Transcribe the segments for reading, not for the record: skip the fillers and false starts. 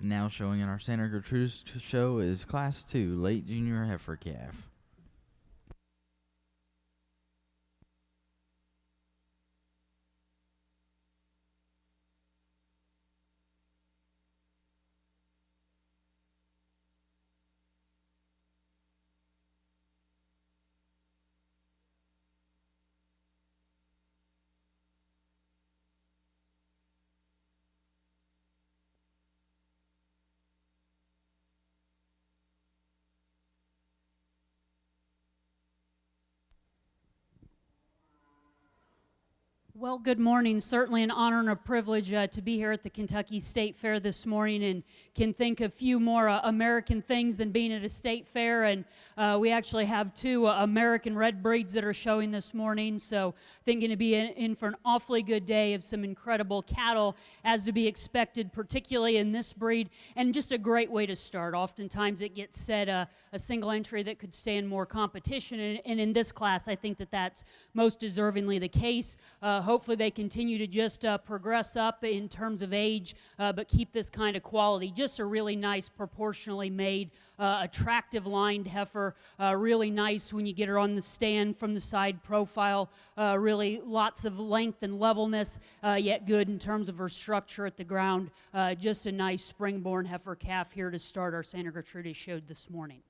Now showing in our Santa Gertrudis show is Class 2 Late Junior Heifer Calf. Well, good morning. Certainly an honor and a privilege to be here at the Kentucky State Fair this morning, and can think of few more American things than being at a state fair. And we actually have two American red breeds that are showing this morning, so I think going to be in for an awfully good day of some incredible cattle, as to be expected, particularly in this breed, and just a great way to start. Oftentimes it gets said a single entry that could stand more competition, and in this class I think that that's most deservingly the case. Hopefully they continue to just progress up in terms of age, but keep this kind of quality. Just a really nice, proportionally made, attractive lined heifer. Really nice when you get her on the stand from the side profile. Really lots of length and levelness, yet good in terms of her structure at the ground. Just a nice spring-born heifer calf here to start our Santa Gertrudis show this morning.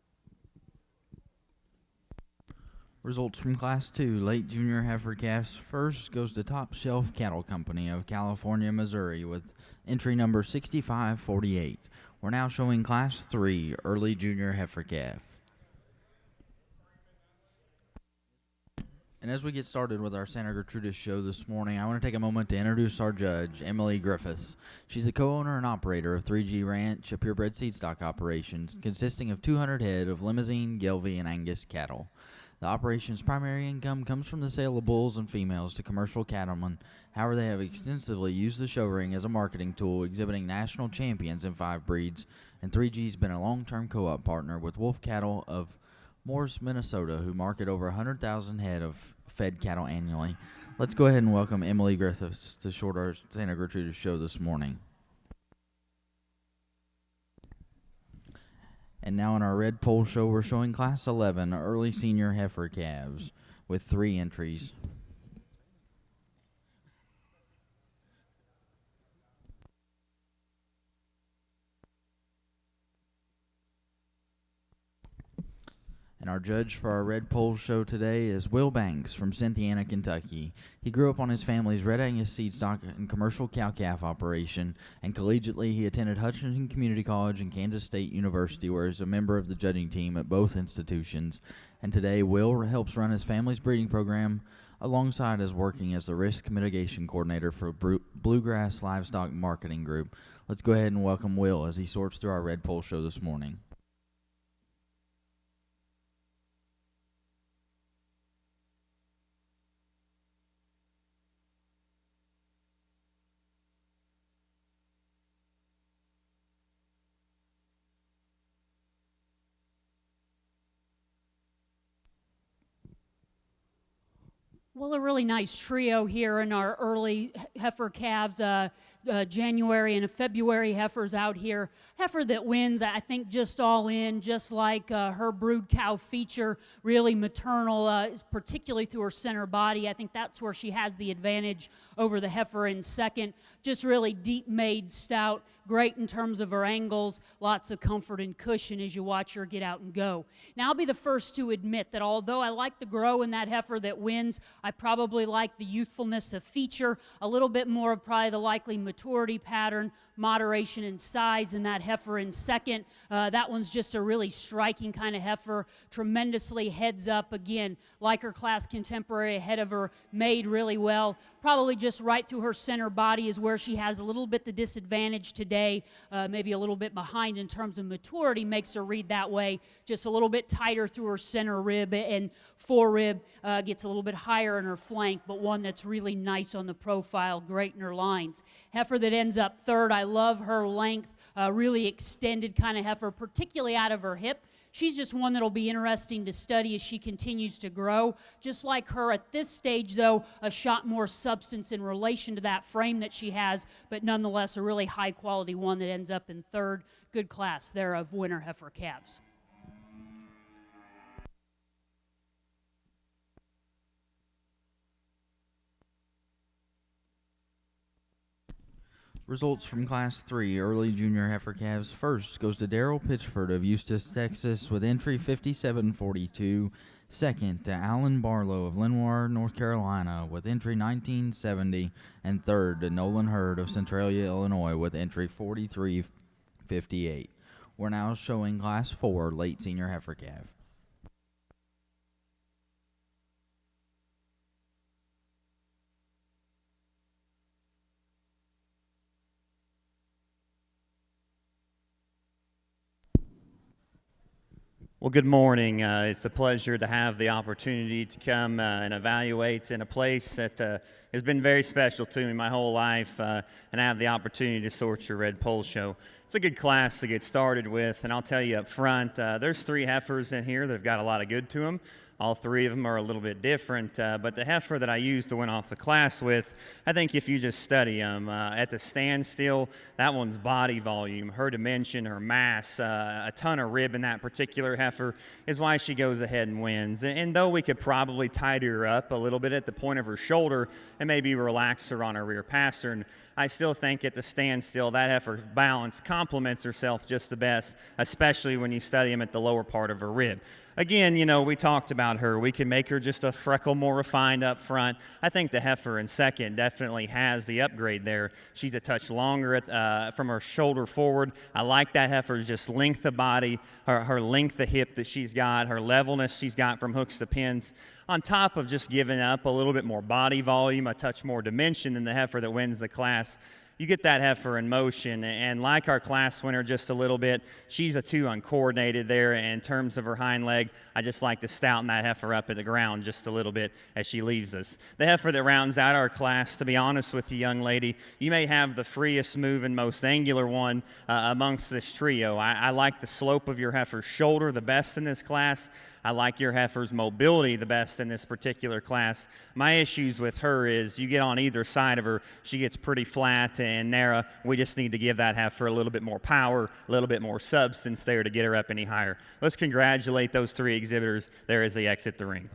Results from Class 2 Late Junior Heifer Calves. First goes to Top Shelf Cattle Company of California, Missouri with entry number 6548. We're now showing Class 3 Early Junior Heifer Calf. And as we get started with our Santa Gertrudis show this morning, I want to take a moment to introduce our judge, Emily Griffiths. She's the co-owner and operator of 3G Ranch, a purebred seed stock operation consisting of 200 head of Limousine, Gelbvieh, and Angus cattle. The operation's primary income comes from the sale of bulls and females to commercial cattlemen. However, they have extensively used the show ring as a marketing tool, exhibiting national champions in 5 breeds, and 3G's been a long-term co-op partner with Wolf Cattle of Morris, Minnesota, who market over 100,000 head of fed cattle annually. Let's go ahead and welcome Emily Griffiths to short our Santa Gertrudis show this morning. And now in our red pole show, we're showing Class 11 Early Senior Heifer Calves with 3 entries. And our judge for our red pole show today is Will Banks from Cynthiana, Kentucky. He grew up on his family's Red Angus seed stock and commercial cow-calf operation, and collegiately he attended Hutchinson Community College and Kansas State University, where he's a member of the judging team at both institutions. And today, Will helps run his family's breeding program alongside his working as the risk mitigation coordinator for Bluegrass Livestock Marketing Group. Let's go ahead and welcome Will as he sorts through our red pole show this morning. Well, a really nice trio here in our early heifer calves. January and a February heifers out here. Heifer that wins, I think, just all in, just like her brood cow feature, really maternal, particularly through her center body. I think that's where she has the advantage over the heifer in second. Just really deep-made, stout, great in terms of her angles, lots of comfort and cushion as you watch her get out and go. Now, I'll be the first to admit that although I like the grow in that heifer that wins, I probably like the youthfulness of feature, a little bit more of probably the likely maturity pattern, moderation in size in that heifer in second. That one's just a really striking kind of heifer, tremendously heads up again, like her class contemporary ahead of her, made really well. Probably just right through her center body is where she has a little bit the disadvantage today, maybe a little bit behind in terms of maturity, makes her read that way. Just a little bit tighter through her center rib, and forerib gets a little bit higher in her flank, but one that's really nice on the profile, great in her lines. Heifer that ends up third, I love her length, really extended kind of heifer, particularly out of her hip. she's just one that'll be interesting to study as she continues to grow. Just like her at this stage, though, a shot more substance in relation to that frame that she has, but nonetheless a really high-quality one that ends up in third. Good class there of winter heifer calves. Results from Class 3 Early Junior Heifer Calves. First goes to Daryl Pitchford of Eustis, Texas, with entry 5742. Second to Alan Barlow of Lenoir, North Carolina, with entry 1970. And third to Nolan Hurd of Centralia, Illinois, with entry 4358. We're now showing Class 4 Late Senior Heifer Calf. Well, good morning. It's a pleasure to have the opportunity to come and evaluate in a place that has been very special to me my whole life, and I have the opportunity to sort your Red Pole Show. It's a good class to get started with, and I'll tell you up front, there's 3 heifers in here that have got a lot of good to them. All 3 of them are a little bit different, but the heifer that I used to win off the class with, I think if you just study them, at the standstill, that one's body volume, her dimension, her mass, a ton of rib in that particular heifer is why she goes ahead and wins. And though we could probably tidy her up a little bit at the point of her shoulder and maybe relax her on her rear pastern, I still think at the standstill, that heifer's balance complements herself just the best, especially when you study them at the lower part of her rib. Again, you know, we talked about her. We can make her just a freckle more refined up front. I think the heifer in second definitely has the upgrade there. She's a touch longer from her shoulder forward. I like that heifer's just length of body, her length of hip that she's got, her levelness she's got from hooks to pins, on top of just giving up a little bit more body volume, a touch more dimension than the heifer that wins the class. You get that heifer in motion, and like our class winner just a little bit, she's a 2 uncoordinated there in terms of her hind leg. I just like to stouten that heifer up at the ground just a little bit as she leaves us. The heifer that rounds out our class, to be honest with you, young lady, you may have the freest moving, most angular one amongst this trio. I like the slope of your heifer's shoulder the best in this class. I like your heifer's mobility the best in this particular class. My issues with her is you get on either side of her, she gets pretty flat and narrow. We just need to give that heifer a little bit more power, a little bit more substance there to get her up any higher. Let's congratulate those 3 exhibitors there as they exit the ring.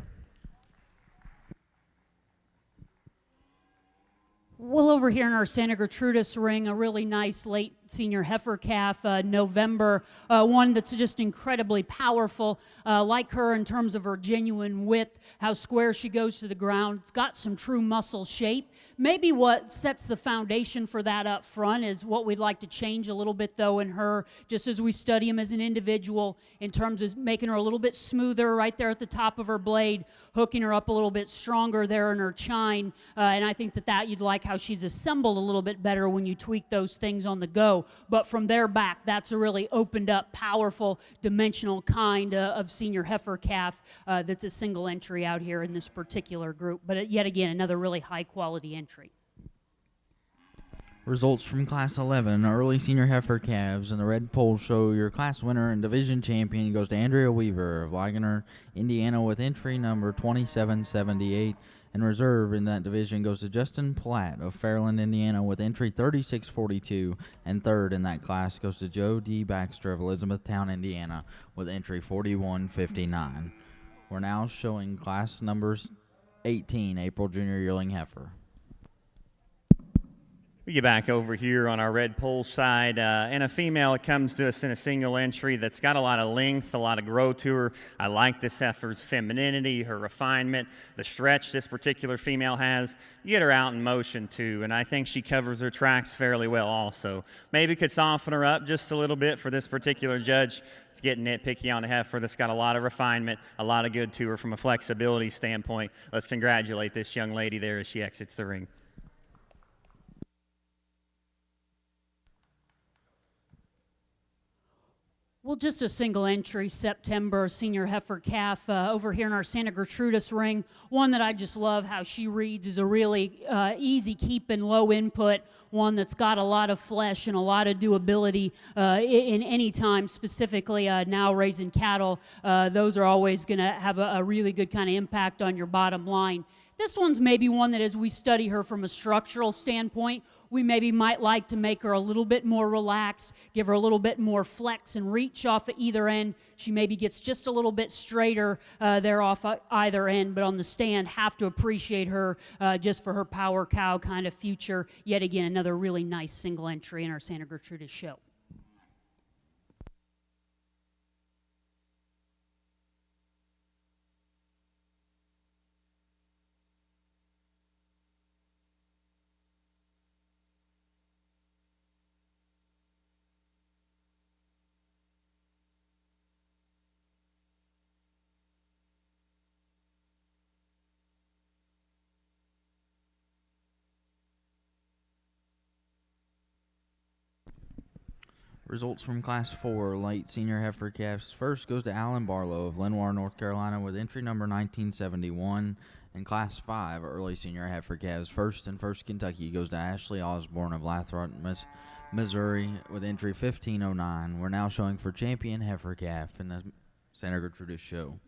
Well, over here in our Santa Gertrudis ring, a really nice late senior heifer calf, November, one that's just incredibly powerful, like her in terms of her genuine width, how square she goes to the ground. It's got some true muscle shape. Maybe what sets the foundation for that up front is what we'd like to change a little bit, though, in her, just as we study him as an individual, in terms of making her a little bit smoother right there at the top of her blade, hooking her up a little bit stronger there in her chine, and I think that you'd like how she's assembled a little bit better when you tweak those things on the go. But from there back, that's a really opened up, powerful, dimensional kind of senior heifer calf that's a single entry out here in this particular group. But yet again, another really high quality entry. Results from Class 11 Early Senior Heifer Calves and the Red Pole Show. Your class winner and division champion goes to Andrea Weaver of Ligonier, Indiana, with entry number 2778. And reserve in that division goes to Justin Platt of Fairland, Indiana, with entry 3642. And third in that class goes to Joe D. Baxter of Elizabethtown, Indiana, with entry 4159. We're now showing class numbers 18, April Junior Yearling Heifer. We get back over here on our red pole side, and a female that comes to us in a single entry that's got a lot of length, a lot of grow to her. I like this heifer's femininity, her refinement, the stretch this particular female has. You get her out in motion too, and I think she covers her tracks fairly well also. Maybe could soften her up just a little bit for this particular judge. It's getting nitpicky on a heifer that's got a lot of refinement, a lot of good to her from a flexibility standpoint. Let's congratulate this young lady there as she exits the ring. Well, Well, just a single entry, September senior heifer calf over here in our Santa Gertrudis ring. One that I just love how she reads is a really easy keeping, low input, one that's got a lot of flesh and a lot of doability in any time, specifically now raising cattle. Those are always going to have a really good kind of impact on your bottom line. This one's maybe one that as we study her from a structural standpoint, we maybe might like to make her a little bit more relaxed, give her a little bit more flex and reach off at either end. She maybe gets just a little bit straighter there off either end, but on the stand, have to appreciate her just for her power cow kind of future. Yet again, another really nice single entry in our Santa Gertrudis show. Results from Class 4 late senior heifer calves. First goes to Alan Barlow of Lenoir, North Carolina, with entry number 1971. In Class 5 early senior heifer calves. First Kentucky goes to Ashley Osborne of Lathrop, Missouri, with entry 1509. We're now showing for champion heifer calf in the Santa Gertrudis show.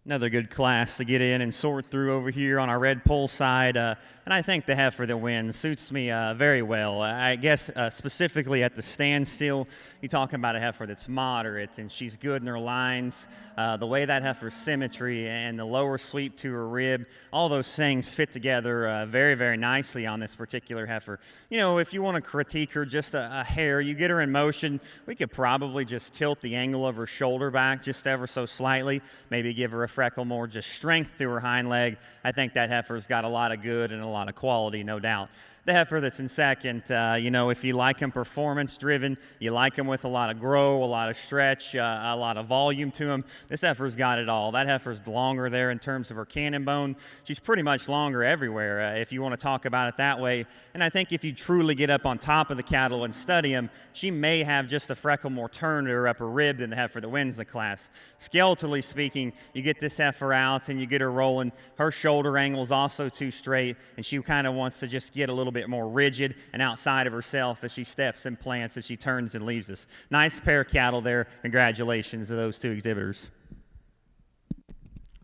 Another good class to get in and sort through over here on our red pole side. And I think the heifer that wins suits me very well. I guess specifically at the standstill, you talk about a heifer that's moderate and she's good in her lines. The way that heifer's symmetry and the lower sweep to her rib, all those things fit together very, very nicely on this particular heifer. You know, if you want to critique her just a hair, you get her in motion, we could probably just tilt the angle of her shoulder back just ever so slightly, maybe give her a freckle more just strength to her hind leg. I think that heifer's got a lot of good and a lot of quality, no doubt. The heifer that's in second, you know, if you like them performance-driven, you like them with a lot of grow, a lot of stretch, a lot of volume to them, this heifer's got it all. That heifer's longer there in terms of her cannon bone. She's pretty much longer everywhere, if you want to talk about it that way. And I think if you truly get up on top of the cattle and study them, she may have just a freckle more turn to her upper rib than the heifer that wins the class. Skeletally speaking, you get this heifer out and you get her rolling. Her shoulder angle is also too straight, and she kind of wants to just get a little bit more rigid and outside of herself as she steps and plants, as she turns and leaves us. Nice pair of cattle there. Congratulations to those two exhibitors.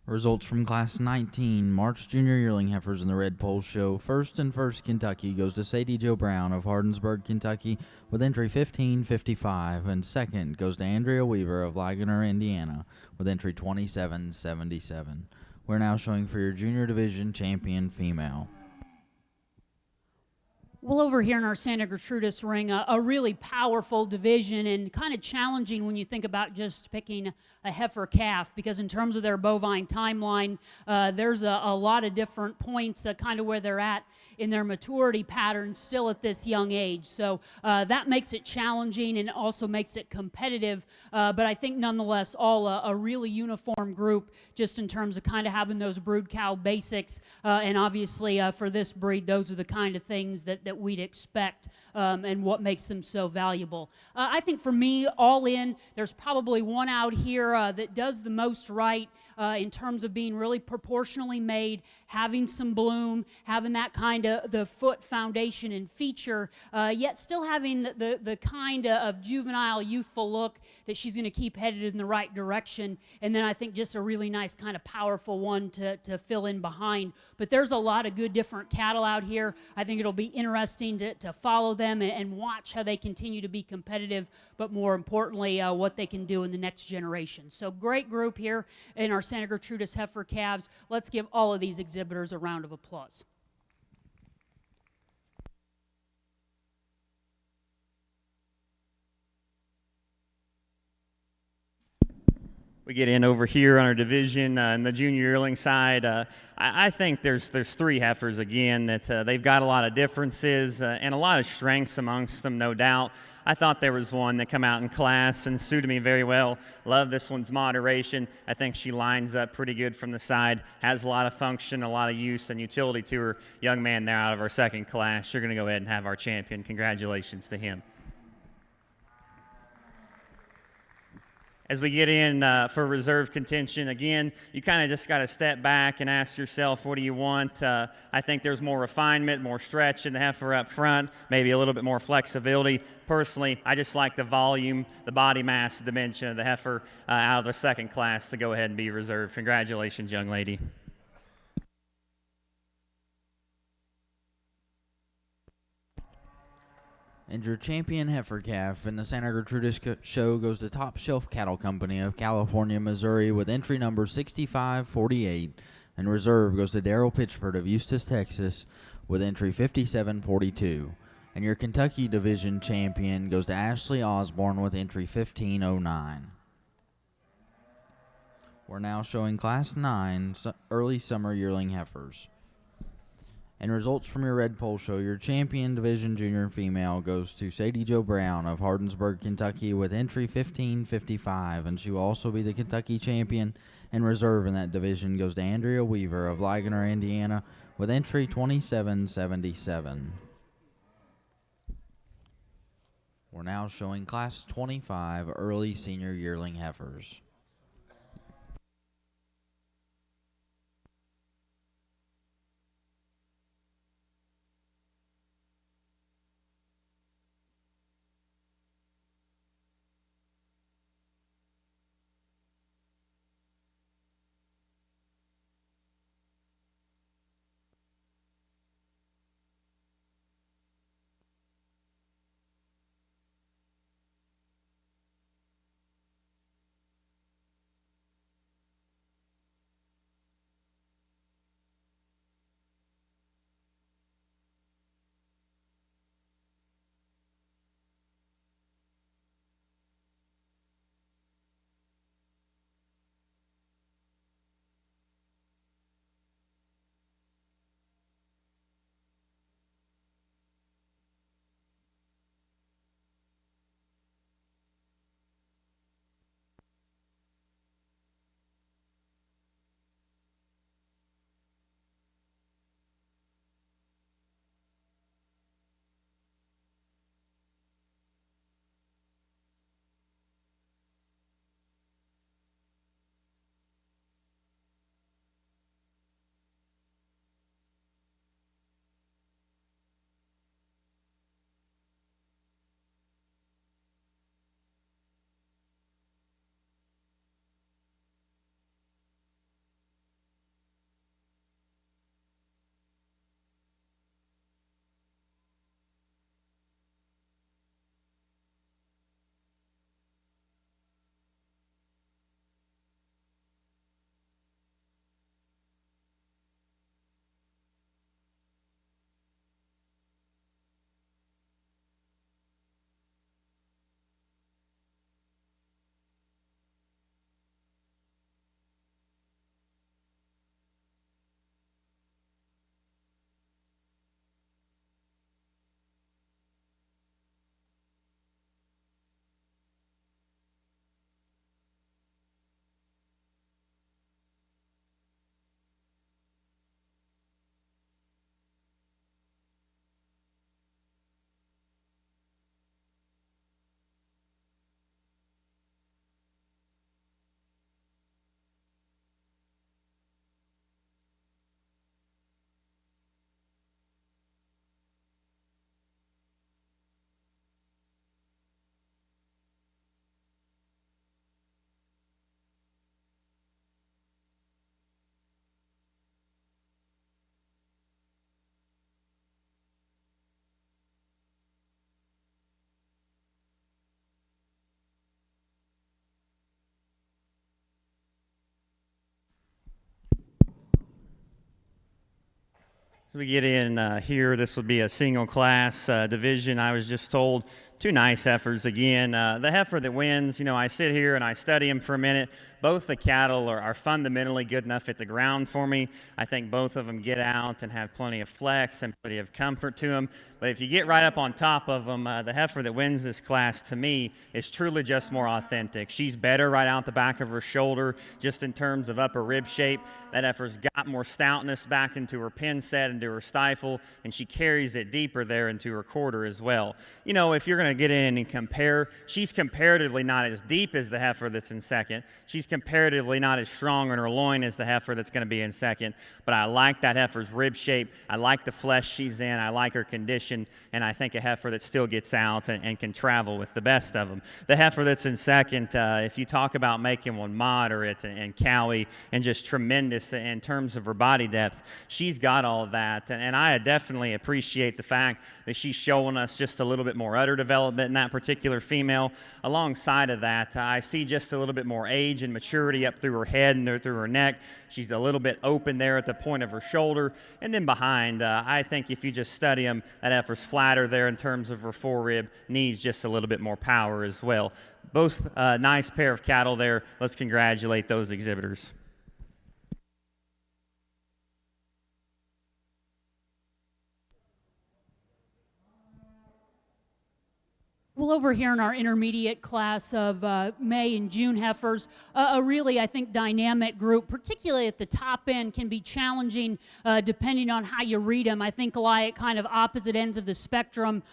Results from Class 19 March Junior Yearling Heifers in the Red Pole Show. First Kentucky goes to Sadie Jo Brown of Hardinsburg, Kentucky, with entry 1555, and second goes to Andrea Weaver of Ligonier, Indiana, with entry 2777. We're now showing for your junior division champion female. Well, over here in our Santa Gertrudis ring, a really powerful division and kind of challenging when you think about just picking a heifer calf, because in terms of their bovine timeline, there's a lot of different points kind of where they're at in their maturity pattern still at this young age. So that makes it challenging and also makes it competitive, but I think nonetheless all a really uniform group just in terms of kind of having those brood cow basics, and obviously for this breed, those are the kind of things that we'd expect and what makes them so valuable. I think for me, all in, there's probably one out here that does the most right in terms of being really proportionally made, having some bloom, having that kind of the foot foundation and feature, yet still having the kind of juvenile, youthful look that she's going to keep headed in the right direction. And then I think just a really nice kind of powerful one to fill in behind. But there's a lot of good different cattle out here. I think it'll be interesting to follow them and watch how they continue to be competitive, but more importantly, what they can do in the next generation. So great group here in our Santa Gertrudis heifer calves. Let's give all of these exhibitors a round of applause. We get in over here on our division in the junior yearling side. I think there's three heifers again that they've got a lot of differences and a lot of strengths amongst them, no doubt. I thought there was one that come out in class and suited me very well. Love this one's moderation. I think she lines up pretty good from the side, has a lot of function, a lot of use and utility to her. Young man there out of our second class. You're going to go ahead and have our champion. Congratulations to him. As we get in for reserve contention, again, you kind of just got to step back and ask yourself, what do you want? I think there's more refinement, more stretch in the heifer up front, maybe a little bit more flexibility. Personally, I just like the volume, the body mass dimension of the heifer out of the second class to go ahead and be reserved. Congratulations, young lady. And your champion heifer calf in the Santa Gertrudis show goes to Top Shelf Cattle Company of California, Missouri with entry number 6548. And reserve goes to Darrell Pitchford of Eustis, Texas with entry 5742. And your Kentucky division champion goes to Ashley Osborne with entry 1509. We're now showing Class 9 early summer yearling heifers. And results from your red pole show, your champion division junior female goes to Sadie Jo Brown of Hardinsburg, Kentucky with entry 1555, and she will also be the Kentucky champion. And reserve in that division goes to Andrea Weaver of Ligonier, Indiana with entry 2777. We're now showing Class 25 early senior yearling heifers. As we get in here, this will be a single class division. I was just told Two nice heifers again. The heifer that wins, I sit here and I study them for a minute. Both the cattle are fundamentally good enough at the ground for me. I think both of them get out and have plenty of flex and plenty of comfort to them. But if you get right up on top of them, the heifer that wins this class, to me, is truly just more authentic. She's better right out the back of her shoulder, just in terms of upper rib shape. That heifer's got more stoutness back into her pin set, into her stifle, and she carries it deeper there into her quarter as well. If you're going to get in and compare, she's comparatively not as deep as the heifer that's in second. She's comparatively not as strong in her loin as the heifer that's going to be in second. But I like that heifer's rib shape. I like the flesh she's in. I like her condition. And I think a heifer that still gets out and can travel with the best of them. The heifer that's in second, if you talk about making one moderate and cowy and just tremendous in terms of her body depth, she's got all of that. And I definitely appreciate the fact that she's showing us just a little bit more udder development in that particular female. Alongside of that, I see just a little bit more age and maturity up through her head and through her neck. She's a little bit open there at the point of her shoulder. And then behind, I think if you just study them, that heifer's flatter there in terms of her forerib, needs just a little bit more power as well. Both nice pair of cattle there. Let's congratulate those exhibitors. Well, over here in our intermediate class of May and June heifers, a really, I think, dynamic group, particularly at the top end, can be challenging depending on how you read them. I think lie at kind of opposite ends of the spectrum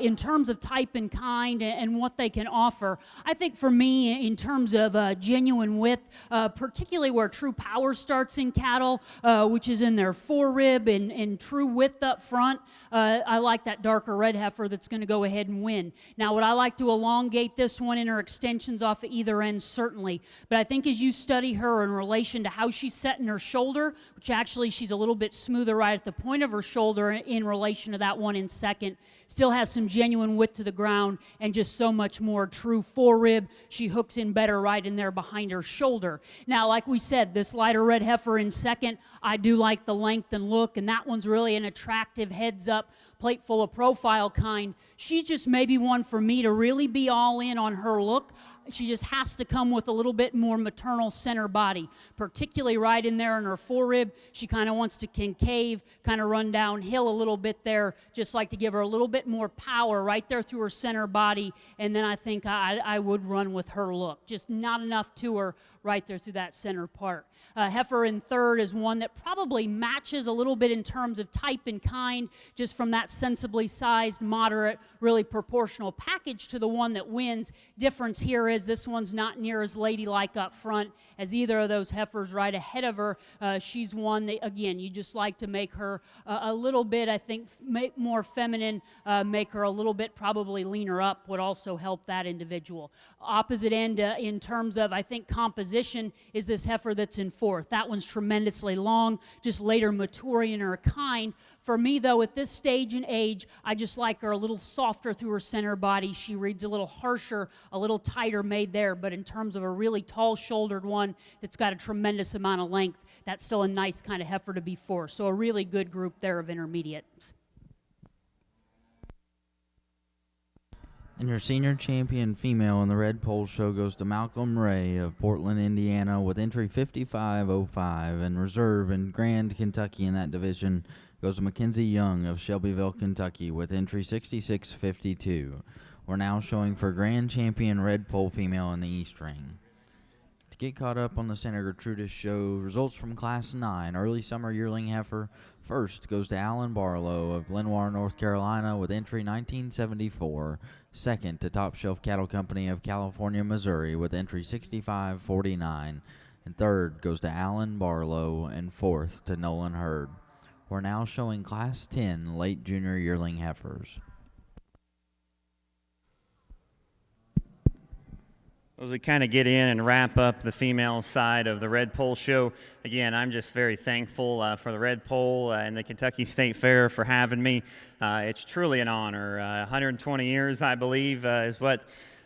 in terms of type and kind and what they can offer. I think for me, in terms of genuine width, particularly where true power starts in cattle, which is in their forerib and true width up front, I like that darker red heifer that's going to go ahead and win. Now, would I like to elongate this one in her extensions off of either end? Certainly. But I think as you study her in relation to how she's setting her shoulder, which actually she's a little bit smoother right at the point of her shoulder in relation to that one in second, still has some genuine width to the ground and just so much more true forerib. She hooks in better right in there behind her shoulder. Now, like we said, this lighter red heifer in second, I do like the length and look, and that one's really an attractive heads-up, plate full of profile kind. She's just maybe one for me to really be all in on her look. She just has to come with a little bit more maternal center body, particularly right in there in her forerib. She kind of wants to concave, kind of run downhill a little bit there, just like to give her a little bit more power right there through her center body, and then I think I would run with her look. Just not enough to her right there through that center part. Heifer in third is one that probably matches a little bit in terms of type and kind, just from that sensibly sized, moderate, really proportional package to the one that wins. Difference here is this one's not near as ladylike up front as either of those heifers right ahead of her. She's one that, again, you just like to make her a little bit, I think, more feminine, make her a little bit probably leaner up would also help that individual. Opposite end in terms of, I think, composition is this heifer that's in fourth. That one's tremendously long, just later maturing in her kind. For me, though, at this stage in age, I just like her a little softer through her center body. She reads a little harsher, a little tighter made there, but in terms of a really tall-shouldered one that's got a tremendous amount of length, that's still a nice kind of heifer to be fourth. So a really good group there of intermediates. And your senior champion female in the Red Pole Show goes to Malcolm Ray of Portland, Indiana, with entry 5505, and reserve in Grand, Kentucky in that division goes to Mackenzie Young of Shelbyville, Kentucky, with entry 6652. We're now showing for grand champion Red Pole female in the East Ring. To get caught up on the Santa Gertrudis show, results from Class 9, early summer yearling heifer. First goes to Alan Barlow of Lenoir, North Carolina, with entry 1974. Second to Top Shelf Cattle Company of California, Missouri, with entry 6549. And third goes to Alan Barlow, and fourth to Nolan Hurd. We're now showing Class 10 late junior yearling heifers. As we kind of get in and wrap up the female side of the Red Pole Show, again, I'm just very thankful for the Red Pole and the Kentucky State Fair for having me. It's truly an honor. 120 years, I believe, is what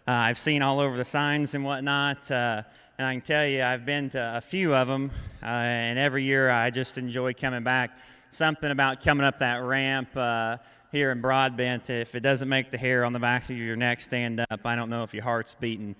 I've seen all over the signs and whatnot. And I can tell you, I've been to a few of them, and every year I just enjoy coming back. Something about coming up that ramp, here in Broadbent. If it doesn't make the hair on the back of your neck stand up, I don't know if your heart's beating.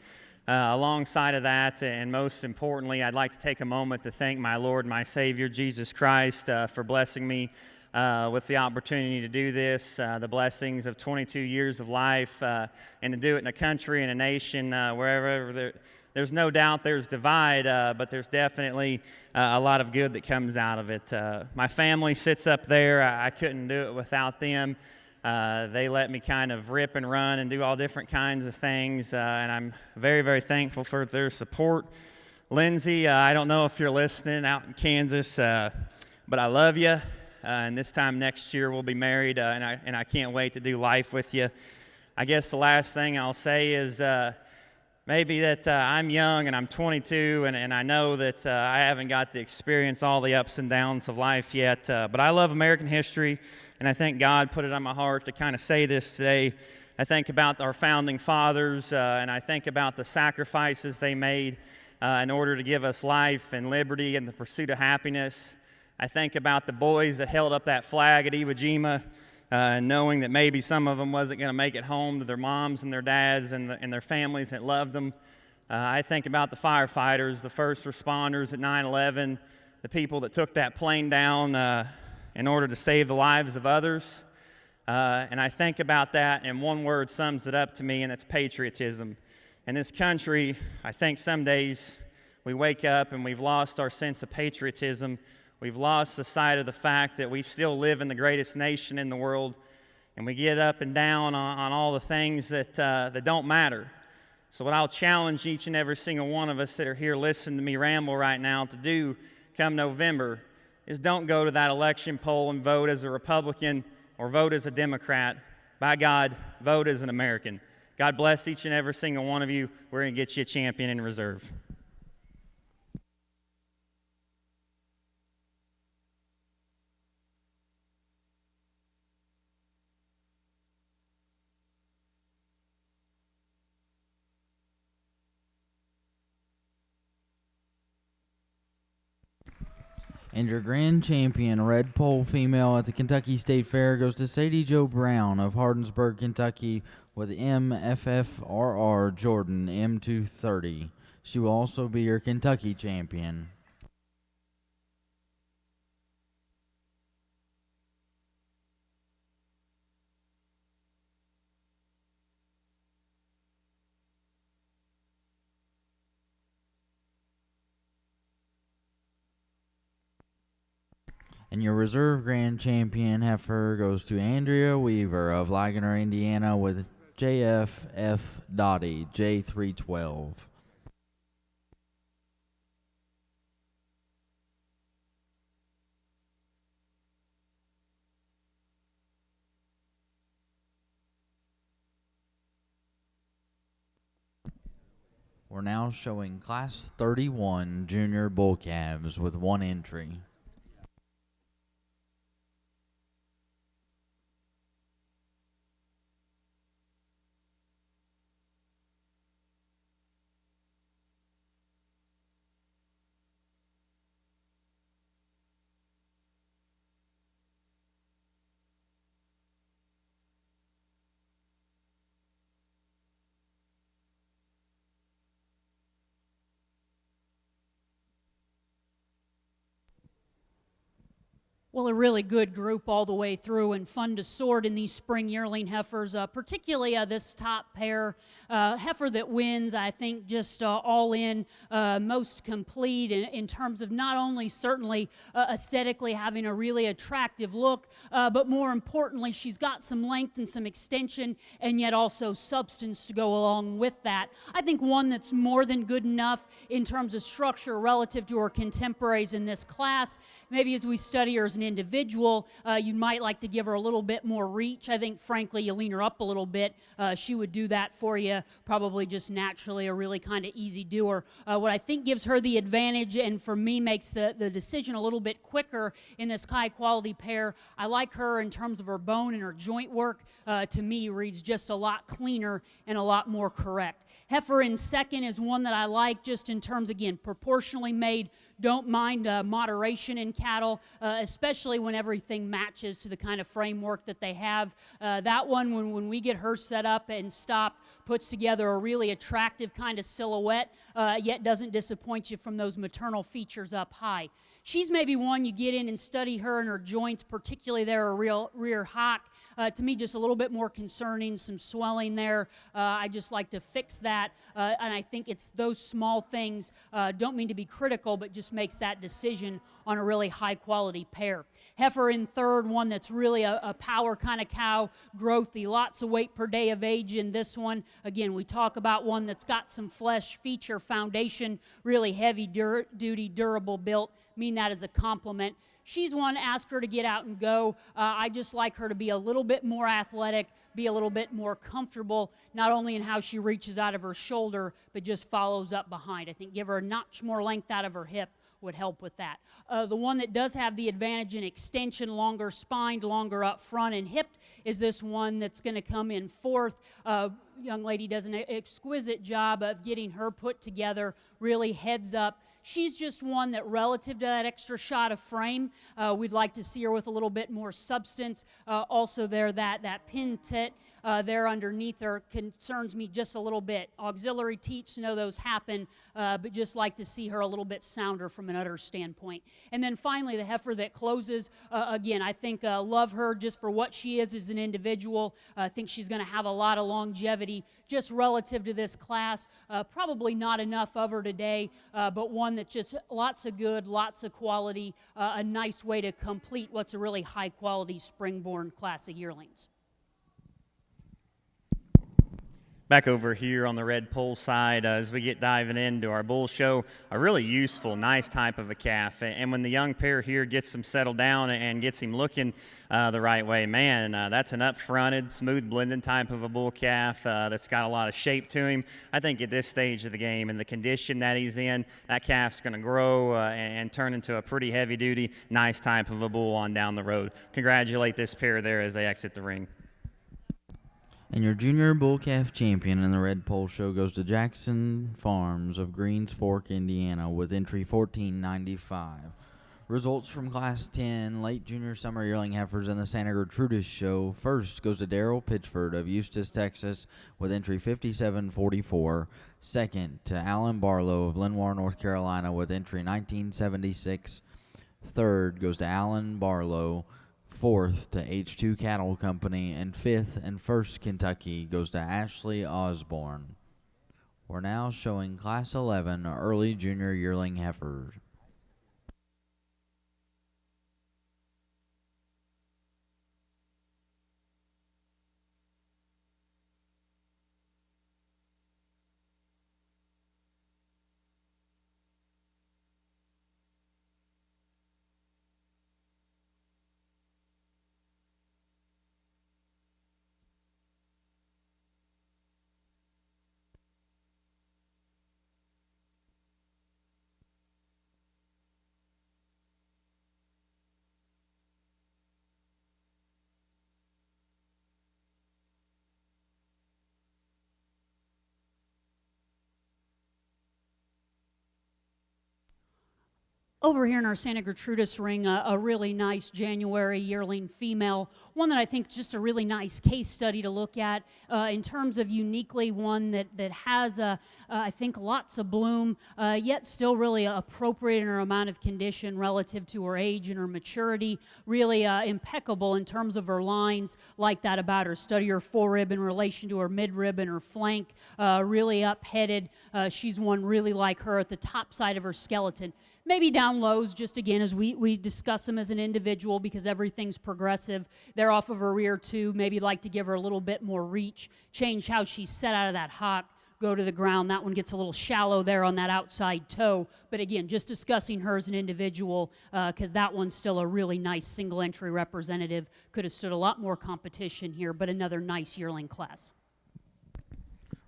Alongside of that, and most importantly, I'd like to take a moment to thank my Lord, my Savior, Jesus Christ, for blessing me with the opportunity to do this, the blessings of 22 years of life, and to do it in a country and a nation wherever there's no doubt there's divide, but there's definitely a lot of good that comes out of it. My family sits up there. I couldn't do it without them. They let me kind of rip and run and do all different kinds of things, and I'm very, very thankful for their support. Lindsay, I don't know if you're listening out in Kansas, but I love you, and this time next year we'll be married, and I can't wait to do life with you. I guess the last thing I'll say is maybe that I'm young and I'm 22, and I know that I haven't got to experience all the ups and downs of life yet, but I love American history, and I think God put it on my heart to kind of say this today. I think about our founding fathers, and I think about the sacrifices they made in order to give us life and liberty and the pursuit of happiness. I think about the boys that held up that flag at Iwo Jima, knowing that maybe some of them wasn't going to make it home to their moms and their dads and their families that loved them. I think about the firefighters, the first responders at 9/11, the people that took that plane down in order to save the lives of others. And I think about that, and one word sums it up to me, and it's patriotism. In this country, I think some days we wake up and we've lost our sense of patriotism. We've lost the sight of the fact that we still live in the greatest nation in the world, and we get up and down on all the things that don't matter. So what I'll challenge each and every single one of us that are here listening to me ramble right now to do come November is don't go to that election poll and vote as a Republican or vote as a Democrat. By God, vote as an American. God bless each and every single one of you. We're going to get you a champion in reserve. And your grand champion, red pole female at the Kentucky State Fair, goes to Sadie Jo Brown of Hardinsburg, Kentucky, with MFFRR Jordan M230. She will also be your Kentucky champion. And your reserve grand champion heifer goes to Andrea Weaver of Ligonier, Indiana, with JFF Dottie J312. We're now showing Class 31 Junior Bull Calves with one entry. Well, a really good group all the way through, and fun to sort in these spring yearling heifers, particularly this top pair. Heifer that wins, I think, just all in, most complete in terms of not only certainly aesthetically having a really attractive look, but more importantly, she's got some length and some extension, and yet also substance to go along with that. I think one that's more than good enough in terms of structure relative to her contemporaries in this class. Maybe as we study her as an individual, you might like to give her a little bit more reach. I think, frankly, you lean her up a little bit, she would do that for you, probably just naturally, a really kind of easy doer. What I think gives her the advantage, and for me makes the decision a little bit quicker in this high-quality pair, I like her in terms of her bone and her joint work. To me, reads just a lot cleaner and a lot more correct. Heifer in second is one that I like just in terms, again, proportionally made, don't mind moderation in cattle, especially when everything matches to the kind of framework that they have. That one, when we get her set up and stopped, puts together a really attractive kind of silhouette, yet doesn't disappoint you from those maternal features up high. She's maybe one you get in and study her and her joints, particularly their rear hock. To me, just a little bit more concerning, some swelling there. I just like to fix that, and I think it's those small things, don't mean to be critical, but just makes that decision on a really high-quality pair. Heifer in third, one that's really a power kind of cow, growthy, lots of weight per day of age in this one. Again, we talk about one that's got some flesh, feature, foundation, really heavy-duty, durable built. Mean that as a compliment. She's one, ask her to get out and go. I just like her to be a little bit more athletic, be a little bit more comfortable, not only in how she reaches out of her shoulder, but just follows up behind. I think give her a notch more length out of her hip would help with that. The one that does have the advantage in extension, longer spined, longer up front and hipped, is this one that's going to come in fourth. Young lady does an exquisite job of getting her put together, really heads up. She's just one that, relative to that extra shot of frame, we'd like to see her with a little bit more substance. Also there, that pin tit there underneath her concerns me just a little bit. Auxiliary teats, know those happen, but just like to see her a little bit sounder from an udder standpoint. And then finally, the heifer that closes, again, I think love her just for what she is as an individual. I think she's going to have a lot of longevity just relative to this class. Probably not enough of her today, but one that's just lots of good, lots of quality, a nice way to complete what's a really high-quality spring-born class of yearlings. Back over here on the red pole side, as we get diving into our bull show, a really useful, nice type of a calf. And when the young pair here gets him settled down and gets him looking the right way, man, that's an up-fronted, smooth blending type of a bull calf that's got a lot of shape to him. I think at this stage of the game and the condition that he's in, that calf's going to grow and turn into a pretty heavy-duty, nice type of a bull on down the road. Congratulate this pair there as they exit the ring. And your junior bull calf champion in the red pole show goes to Jackson Farms of Greens Fork, Indiana, with entry 1495. Results from Class 10 late junior summer yearling heifers in the Santa Gertrudis show. First goes to Daryl Pitchford of Eustis, Texas, with entry 5744. Second to Alan Barlow of Lenoir, North Carolina, with entry 1976. Third goes to Alan Barlow. Fourth to H2 Cattle Company, and fifth and first Kentucky goes to Ashley Osborne. We're now showing Class 11 early junior yearling heifers. Over here in our Santa Gertrudis ring, a really nice January yearling female, one that I think is just a really nice case study to look at in terms of uniquely one that has, I think, lots of bloom, yet still really appropriate in her amount of condition relative to her age and her maturity, really impeccable in terms of her lines, like that about her. Study her forerib in relation to her midrib and her flank, really up-headed. She's one really like her at the top side of her skeleton. Maybe down lows, just again, as we discuss them as an individual because everything's progressive. They're off of her rear, too. Maybe like to give her a little bit more reach, change how she's set out of that hock, go to the ground. That one gets a little shallow there on that outside toe. But again, just discussing her as an individual because that one's still a really nice single-entry representative. Could have stood a lot more competition here, but another nice yearling class.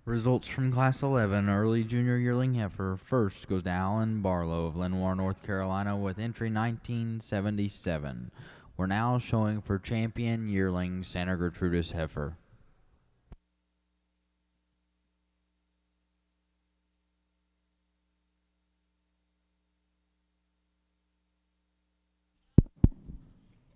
Results from Class 11 early junior yearling heifer. First goes to Alan Barlow of Lenoir, North Carolina, with entry 1977. We're now showing for champion yearling Santa Gertrudis heifer.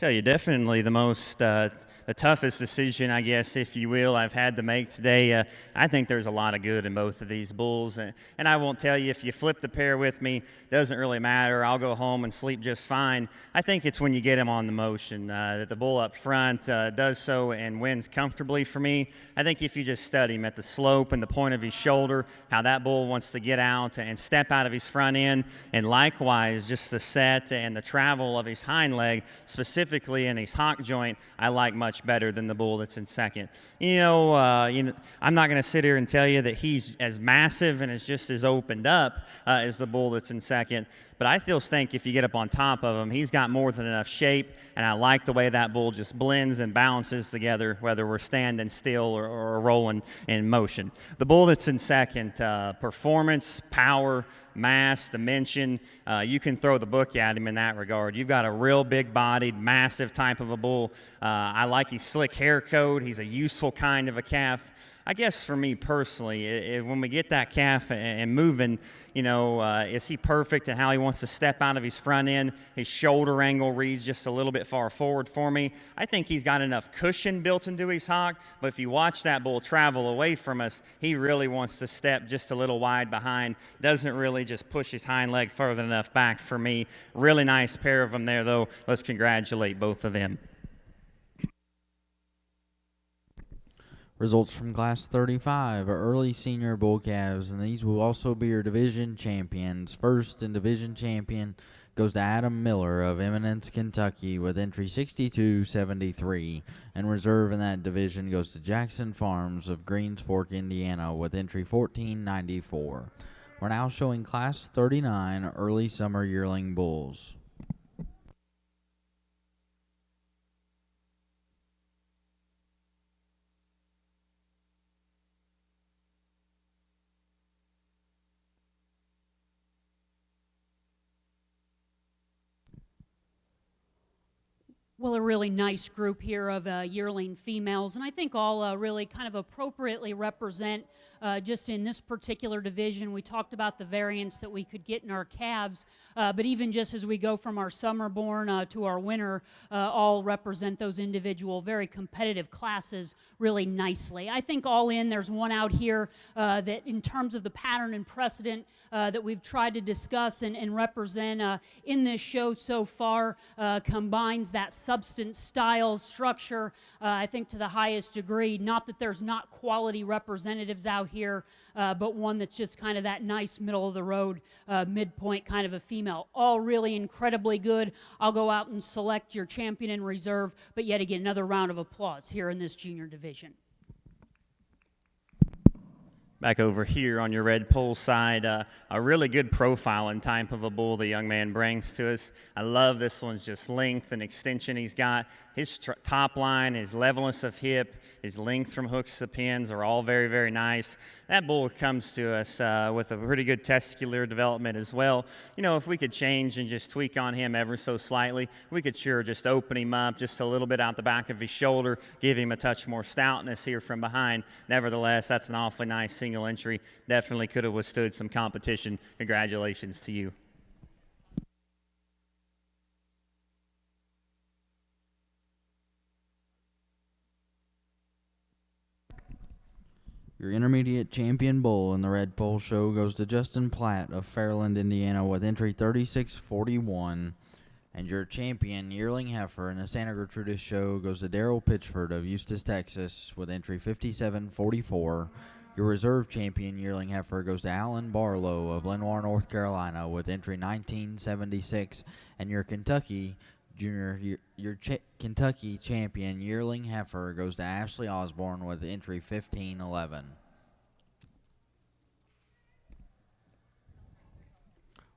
Tell you, definitely the toughest decision, I guess, if you will, I've had to make today. I think there's a lot of good in both of these bulls, and I won't tell you if you flip the pair with me, doesn't really matter. I'll go home and sleep just fine. I think it's when you get him on the motion that the bull up front does so and wins comfortably for me. I think if you just study him at the slope and the point of his shoulder, how that bull wants to get out and step out of his front end, and likewise just the set and the travel of his hind leg, specifically in his hock joint, I like much better than the bull that's in second. I'm not going to sit here and tell you that he's as massive and is just as opened up as the bull that's in second, but I still think if you get up on top of him, he's got more than enough shape, and I like the way that bull just blends and balances together, whether we're standing still or rolling in motion. The bull that's in second, performance, power, mass, dimension, you can throw the book at him in that regard. You've got a real big-bodied, massive type of a bull. I like his slick hair coat. He's a useful kind of a calf. I guess for me personally, when we get that calf and moving, is he perfect in how he wants to step out of his front end? His shoulder angle reads just a little bit far forward for me. I think he's got enough cushion built into his hock, but if you watch that bull travel away from us, he really wants to step just a little wide behind. Doesn't really just push his hind leg further enough back for me. Really nice pair of them there, though. Let's congratulate both of them. Results from Class 35 are early senior bull calves, and these will also be your division champions. First in division champion goes to Adam Miller of Eminence, Kentucky with entry 6273, and reserve in that division goes to Jackson Farms of Greens Fork, Indiana with entry 1494. We're now showing Class 39 early summer yearling bulls. Well, a really nice group here of yearling females, and I think all really kind of appropriately represent just in this particular division. We talked about the variants that we could get in our calves, but even just as we go from our summer-born to our winter, all represent those individual, very competitive classes really nicely. I think all in, there's one out here that in terms of the pattern and precedent that we've tried to discuss and represent in this show so far combines that substance, style, structure, I think to the highest degree. Not that there's not quality representatives out here, but one that's just kind of that nice middle of the road, midpoint kind of a female. All really incredibly good. I'll go out and select your champion in reserve, but yet again, another round of applause here in this junior division. Back over here on your red pole side, a really good profile and type of a bull the young man brings to us. I love this one's just length and extension he's got. His top line, his levelness of hip, his length from hooks to pins are all very, very nice. That bull comes to us with a pretty good testicular development as well. If we could change and just tweak on him ever so slightly, we could sure just open him up just a little bit out the back of his shoulder, give him a touch more stoutness here from behind. Nevertheless, that's an awfully nice single entry. Definitely could have withstood some competition. Congratulations to you. Your intermediate champion bull in the red pole show goes to Justin Platt of Fairland, Indiana with entry 3641. And your champion yearling heifer in the Santa Gertrudis show goes to Daryl Pitchford of Eustis, Texas with entry 5744. Your reserve champion yearling heifer goes to Alan Barlow of Lenoir, North Carolina with entry 1976. And your Kentucky Kentucky champion yearling heifer goes to Ashley Osborne with entry 1511.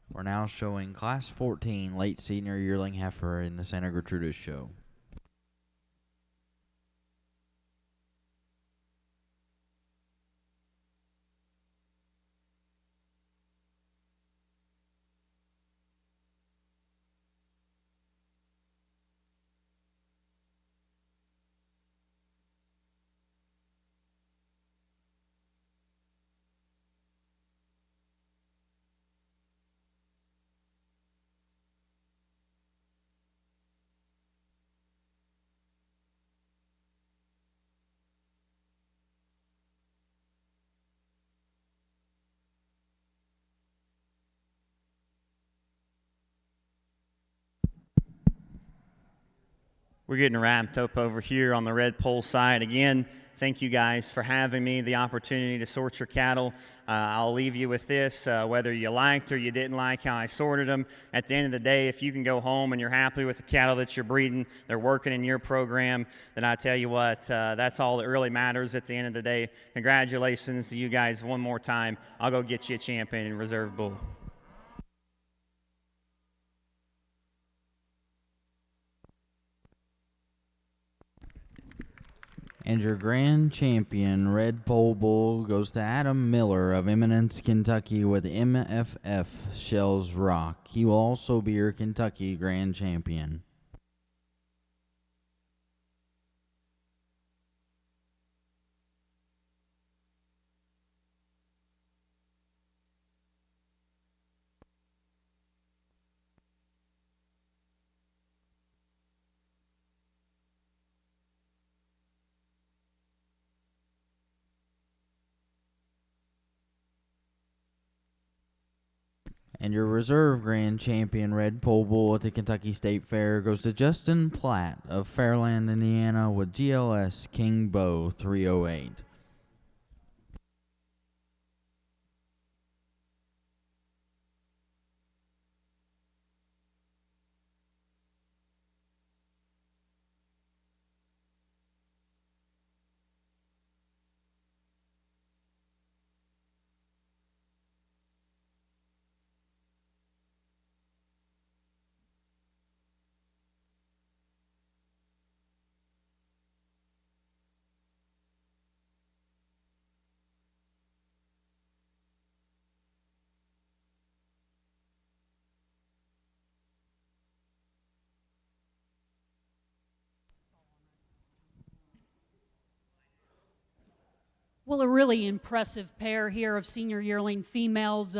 We're now showing Class 14 late senior yearling heifer in the Santa Gertrudis show. We're getting wrapped up over here on the red pole side. Again, thank you guys for having me, the opportunity to sort your cattle. I'll leave you with this, whether you liked or you didn't like how I sorted them. At the end of the day, if you can go home and you're happy with the cattle that you're breeding, they're working in your program, then I tell you what, that's all that really matters at the end of the day. Congratulations to you guys one more time. I'll go get you a champion and reserve bull. And your grand champion, Red Pole Bull, goes to Adam Miller of Eminence, Kentucky with MFF Shells Rock. He will also be your Kentucky grand champion. And your reserve grand champion, Red Pole Bull at the Kentucky State Fair, goes to Justin Platt of Fairland, Indiana with GLS King Bow 308. Well, a really impressive pair here of senior yearling females,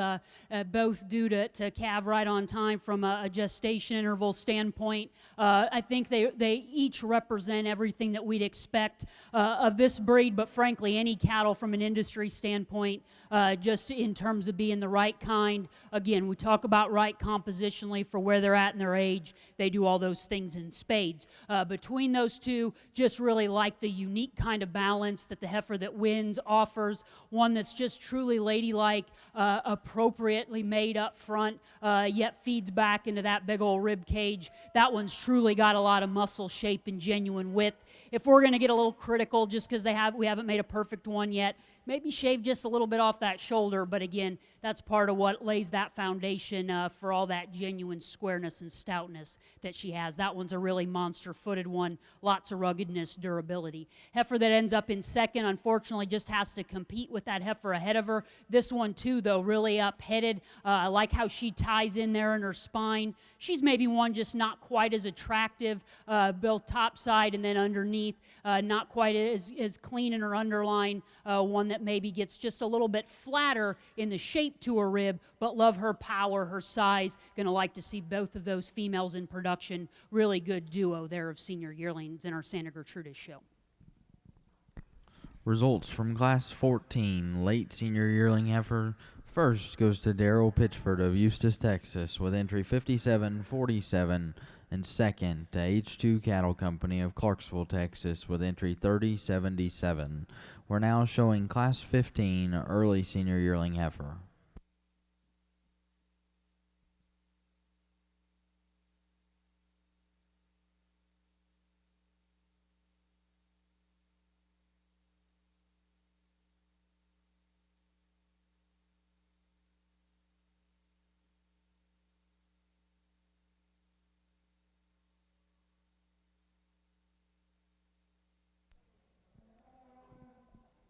both due to calve right on time from a gestation interval standpoint. I think they each represent everything that we'd expect of this breed, but frankly, any cattle from an industry standpoint, just in terms of being the right kind. Again, we talk about right compositionally for where they're at in their age. They do all those things in spades. Between those two, just really like the unique kind of balance that the heifer that wins offers, one that's just truly ladylike, appropriately made up front, yet feeds back into that big old rib cage. That one's truly got a lot of muscle shape and genuine width. If we're going to get a little critical just because we haven't made a perfect one yet, maybe shave just a little bit off that shoulder, but again, that's part of what lays that foundation for all that genuine squareness and stoutness that she has. That one's a really monster-footed one, lots of ruggedness, durability. Heifer that ends up in second, unfortunately, just has to compete with that heifer ahead of her. This one, too, though, really up-headed. I like how she ties in there in her spine. She's maybe one just not quite as attractive, both topside and then underneath, not quite as clean in her underline, one that maybe gets just a little bit flatter in the shape to her rib, but love her power, her size. Gonna like to see both of those females in production. Really good duo there of senior yearlings in our Santa Gertrudis show. Results from Class 14, late senior yearling heifer. First goes to Daryl Pitchford of Eustis, Texas, with entry 5747, and second to H2 Cattle Company of Clarksville, Texas, with entry 3077. We're now showing Class 15, early senior yearling heifer.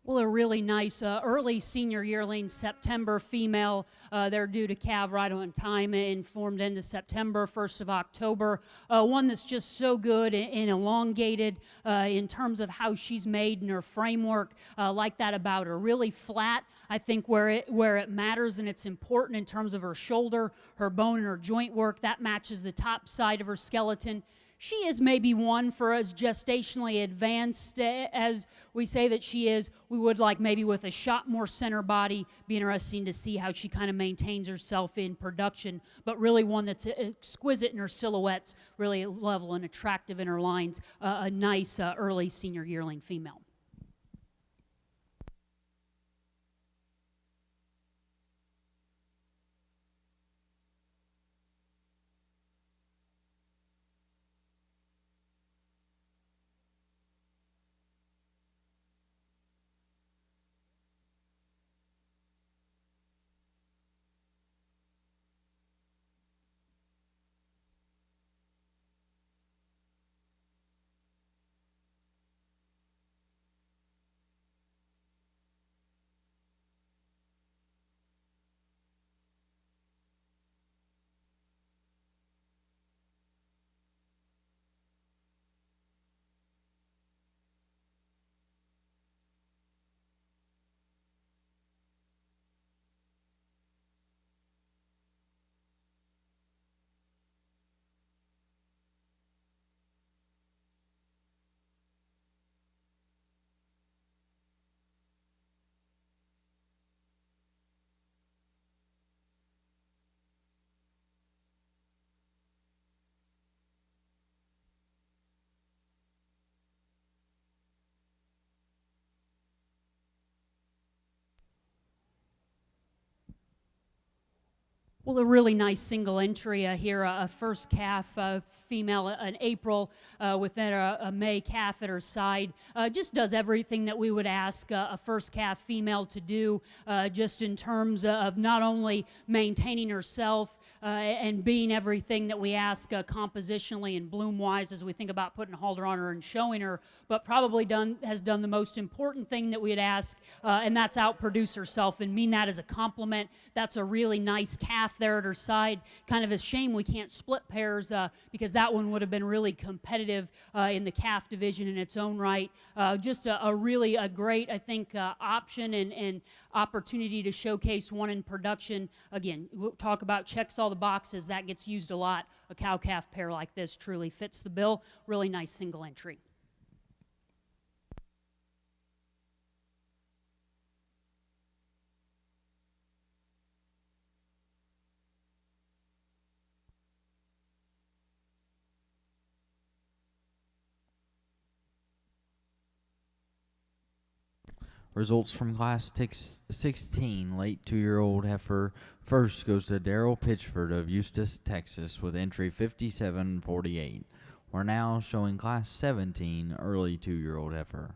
Well, a really nice early senior yearling September female. They're due to calve right on time and formed into September, 1st of October. One that's just so good and elongated in terms of how she's made in her framework. Like that about her. Really flat, I think, where it matters and it's important in terms of her shoulder, her bone and her joint work. That matches the top side of her skeleton. She is maybe one for as gestationally advanced as we say that she is. We would like maybe with a shot more center body, be interesting to see how she kind of maintains herself in production, but really one that's exquisite in her silhouettes, really level and attractive in her lines, a nice early senior yearling female. Well, a really nice single entry here, a first calf female, an April with then a May calf at her side. Just does everything that we would ask a first calf female to do, just in terms of not only maintaining herself and being everything that we ask compositionally and bloom-wise as we think about putting a halter on her and showing her, but probably has done the most important thing that we'd ask, and that's outproduce herself and mean that as a compliment. That's a really nice calf there at her side. Kind of a shame we can't split pairs because that one would have been really competitive in the calf division in its own right. Just a really great, I think, option and opportunity to showcase one in production. Again, we'll talk about checks all the boxes. That gets used a lot. A cow-calf pair like this truly fits the bill. Really nice single entry. Results from Class 16, late 2-year-old heifer. First goes to Daryl Pitchford of Eustis, Texas, with entry 5748. We're now showing Class 17, early 2-year-old heifer.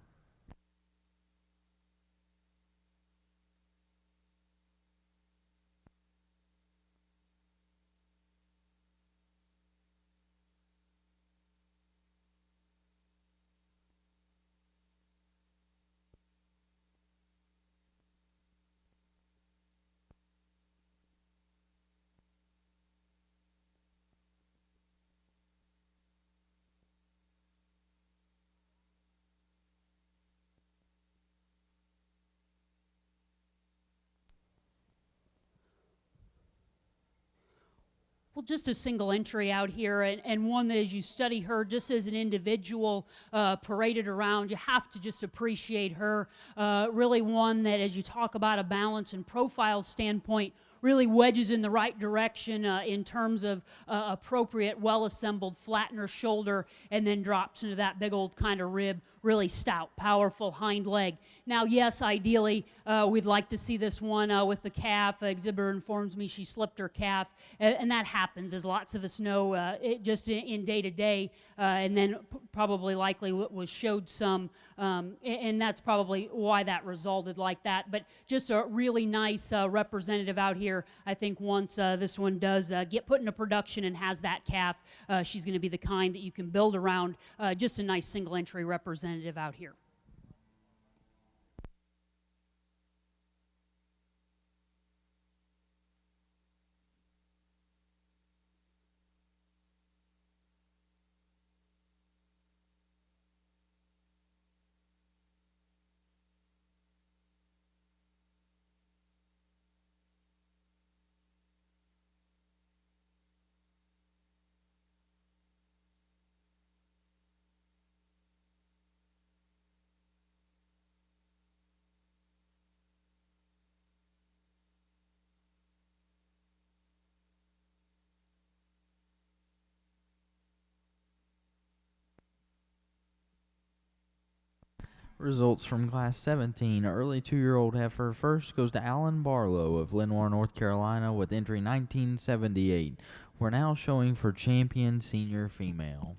Well, just a single entry out here, and one that as you study her just as an individual paraded around, you have to just appreciate her. Really one that as you talk about a balance and profile standpoint, really wedges in the right direction in terms of appropriate, well-assembled, flatten her shoulder, and then drops into that big old kind of rib. Really stout, powerful hind leg. Now, yes, ideally, we'd like to see this one with the calf. Exhibitor informs me she slipped her calf, and that happens, as lots of us know, just in day-to-day, and then probably likely was showed some, and that's probably why that resulted like that. But just a really nice representative out here. I think once this one does get put into production and has that calf, she's going to be the kind that you can build around. Just a nice single entry representative out here. Results from Class 17. Early 2-year-old heifer first goes to Alan Barlow of Lenoir, North Carolina with entry 1978. We're now showing for champion senior female.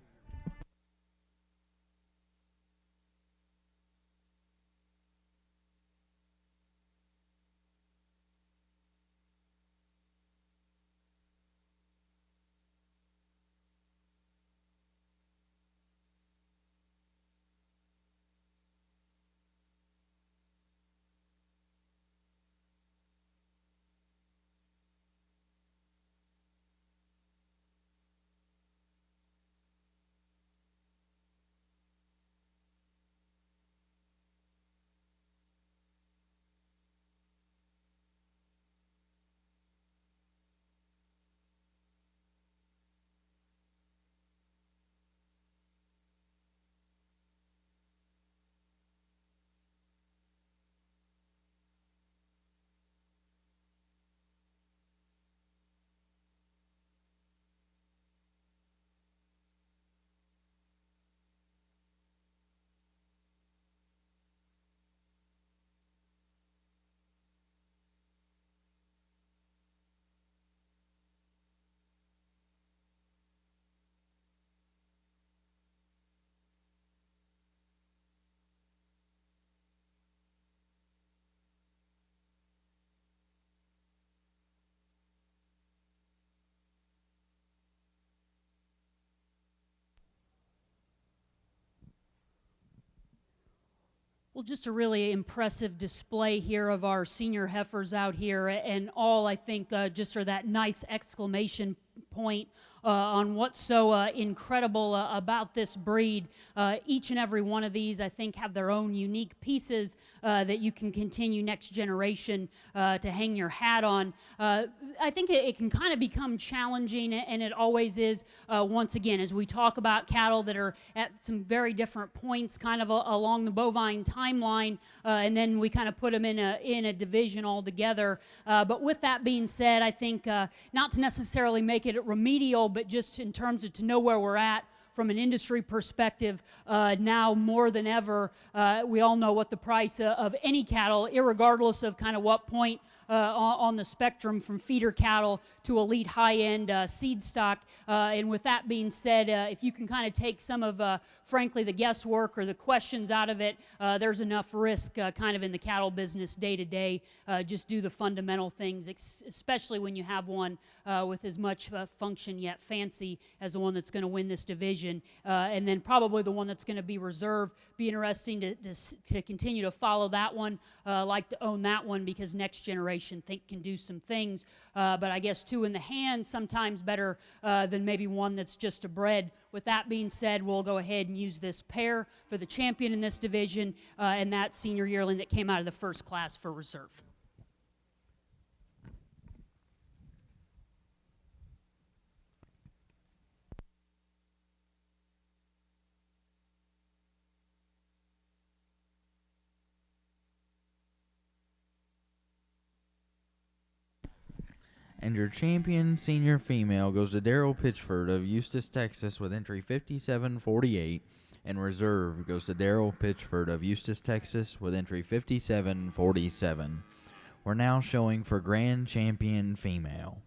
Well, just a really impressive display here of our senior heifers out here, and all I think just are that nice exclamation point on what's so incredible about this breed. Each and every one of these, I think, have their own unique pieces that you can continue next generation to hang your hat on. I think it can kind of become challenging, and it always is, once again, as we talk about cattle that are at some very different points kind of along the bovine timeline, and then we kind of put them in a division altogether. But with that being said, I think not to necessarily make it remedial, but just in terms of to know where we're at from an industry perspective, now more than ever, we all know what the price of any cattle, irregardless of kind of what point on the spectrum from feeder cattle to elite high-end seed stock. And with that being said, if you can kind of take some of, frankly, the guesswork or the questions out of it, there's enough risk kind of in the cattle business day to day. Just do the fundamental things, especially when you have one with as much function yet fancy as the one that's going to win this division. And then probably the one that's going to be reserved. Be interesting to continue to follow that one, like to own that one, because next generation think can do some things. But I guess two in the hand sometimes better than maybe one that's just a bred. With that being said, we'll go ahead and use this pair for the champion in this division and that senior yearling that came out of the first class for reserve. And your champion senior female goes to Daryl Pitchford of Eustis, Texas with entry 5748. And reserve goes to Daryl Pitchford of Eustis, Texas with entry 5747. We're now showing for grand champion female.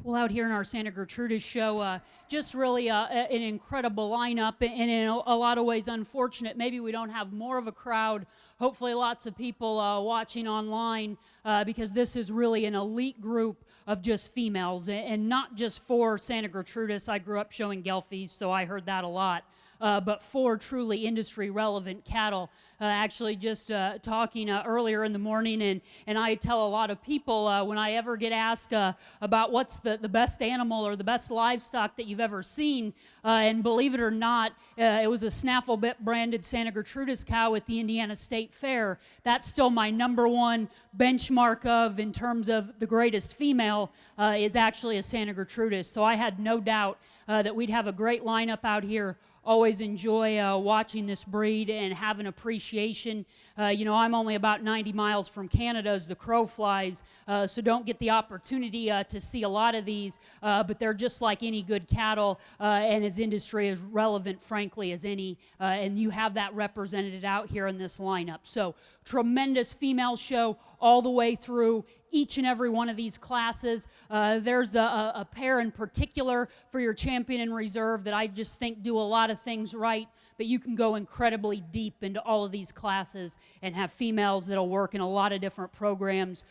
Well, out here in our Santa Gertrudis show, just really an incredible lineup, and in a lot of ways unfortunate. Maybe we don't have more of a crowd. Hopefully lots of people watching online because this is really an elite group of just females, and not just for Santa Gertrudis. I grew up showing Gelfies, so I heard that a lot. But for truly industry-relevant cattle. Actually, just talking earlier in the morning, and I tell a lot of people when I ever get asked about what's the best animal or the best livestock that you've ever seen, and believe it or not, it was a snaffle bit branded Santa Gertrudis cow at the Indiana State Fair. That's still my number one benchmark in terms of the greatest female, is actually a Santa Gertrudis. So I had no doubt that we'd have a great lineup out here. Always enjoy watching this breed and have an appreciation. I'm only about 90 miles from Canada as the crow flies, so don't get the opportunity to see a lot of these, but they're just like any good cattle, and as industry as relevant, frankly, as any, and you have that represented out here in this lineup. So tremendous female show all the way through each and every one of these classes. There's a pair in particular for your champion and reserve that I just think do a lot of things right, but you can go incredibly deep into all of these classes and have females that'll work in a lot of different programs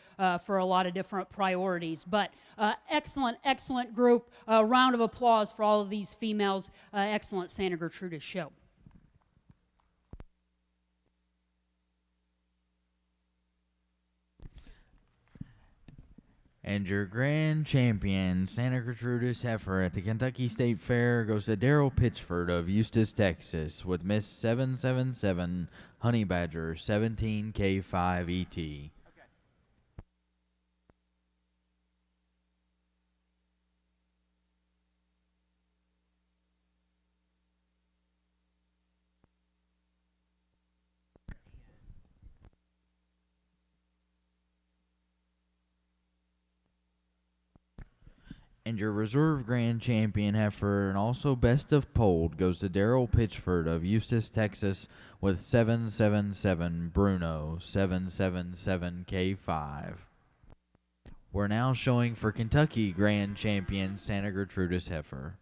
for a lot of different priorities. But excellent, excellent group. Round of applause for all of these females. Excellent Santa Gertrudis show. And your grand champion, Santa Gertrudis heifer at the Kentucky State Fair, goes to Daryl Pitchford of Eustis, Texas, with Miss 777 Honey Badger 17K5 ET. And your reserve grand champion heifer and also best of polled goes to Daryl Pitchford of Eustis, Texas, with 777 Bruno 777K5. We're now showing for Kentucky grand champion Santa Gertrudis heifer.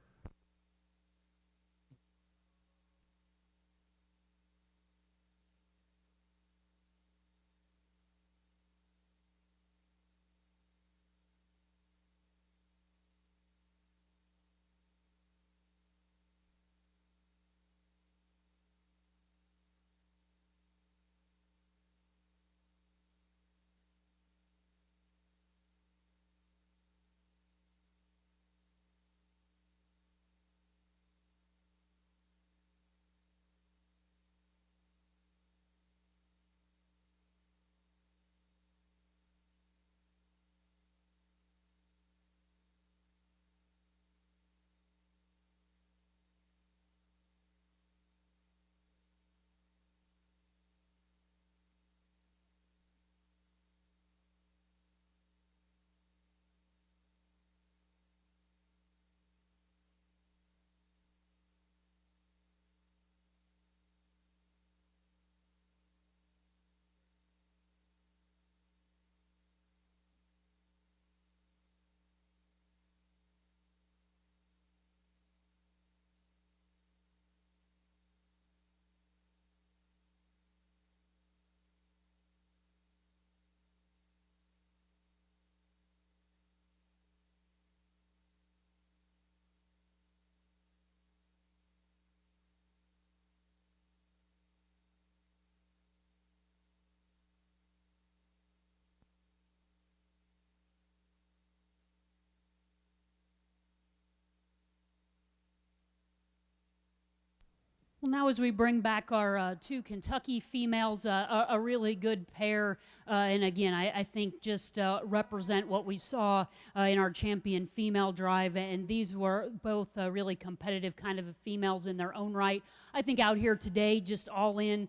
Well, now as we bring back our two Kentucky females, a really good pair, and again, I think just represent what we saw in our champion female drive, and these were both really competitive kind of females in their own right. I think out here today, just all in,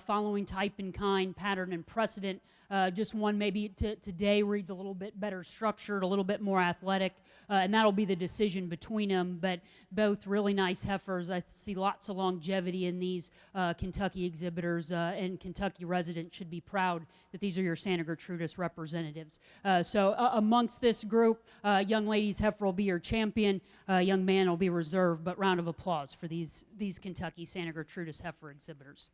following type and kind, pattern and precedent. Just one maybe today reads a little bit better structured, a little bit more athletic, and that'll be the decision between them, but both really nice heifers. I see lots of longevity longevity in these Kentucky exhibitors, and Kentucky residents should be proud that these are your Santa Gertrudis representatives. So amongst this group, young ladies heifer will be your champion, young man will be reserved, but round of applause for these Kentucky Santa Gertrudis heifer exhibitors.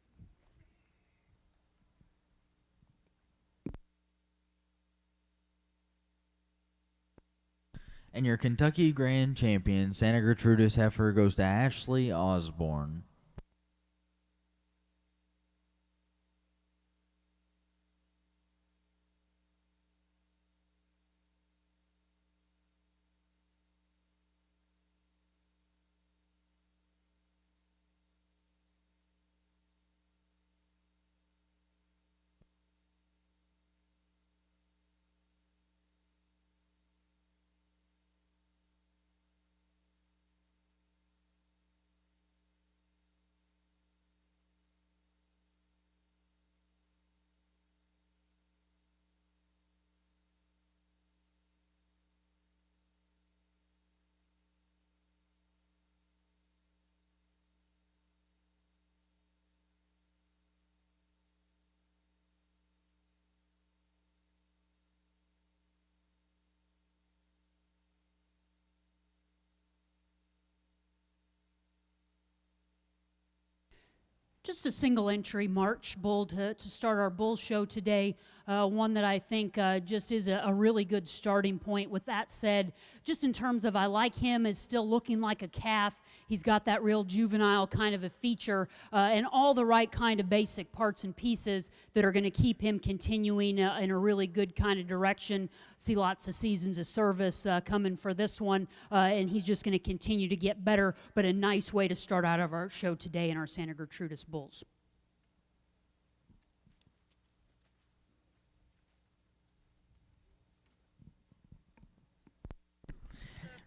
And your Kentucky Grand Champion, Santa Gertrudis heifer, goes to Ashley Osborne. Just a single entry March bull to start our bull show today. One that I think just is a really good starting point. With that said, just in terms of I like him as still looking like a calf. He's got that real juvenile kind of a feature and all the right kind of basic parts and pieces that are going to keep him continuing in a really good kind of direction. See lots of seasons of service coming for this one, and he's just going to continue to get better, but a nice way to start out of our show today in our Santa Gertrudis Bulls.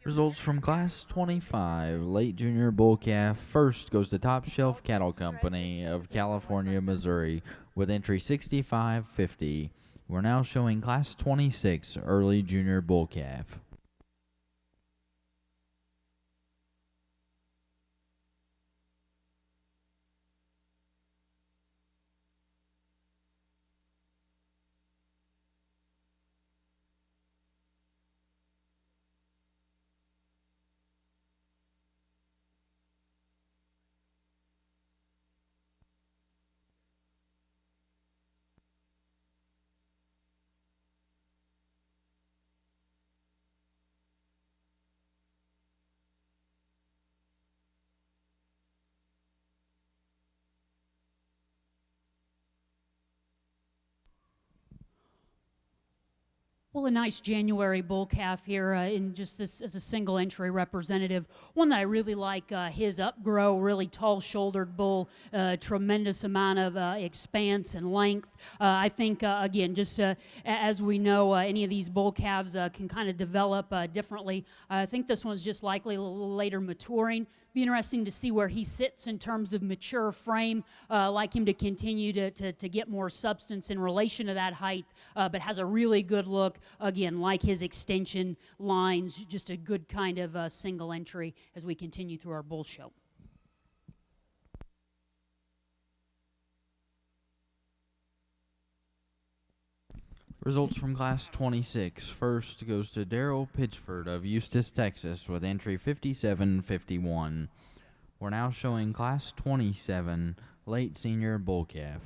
Results from Class 25, late junior bull calf. First goes to Top Shelf Cattle Company of California, Missouri, with entry 6550. We're now showing Class 26, early junior bull calf. Well, a nice January bull calf here in just this as a single entry representative. One that I really like, his upgrow, really tall-shouldered bull, tremendous amount of expanse and length. I think, again, just as we know, any of these bull calves can kind of develop differently. I think this one's just likely a little later maturing. Be interesting to see where he sits in terms of mature frame. Like him to continue to get more substance in relation to that height, but has a really good look. Again, like his extension lines, just a good kind of single entry as we continue through our bull show. Results from Class 26. First goes to Daryl Pitchford of Eustis, Texas, with entry 5751. We're now showing Class 27, late senior bull calf.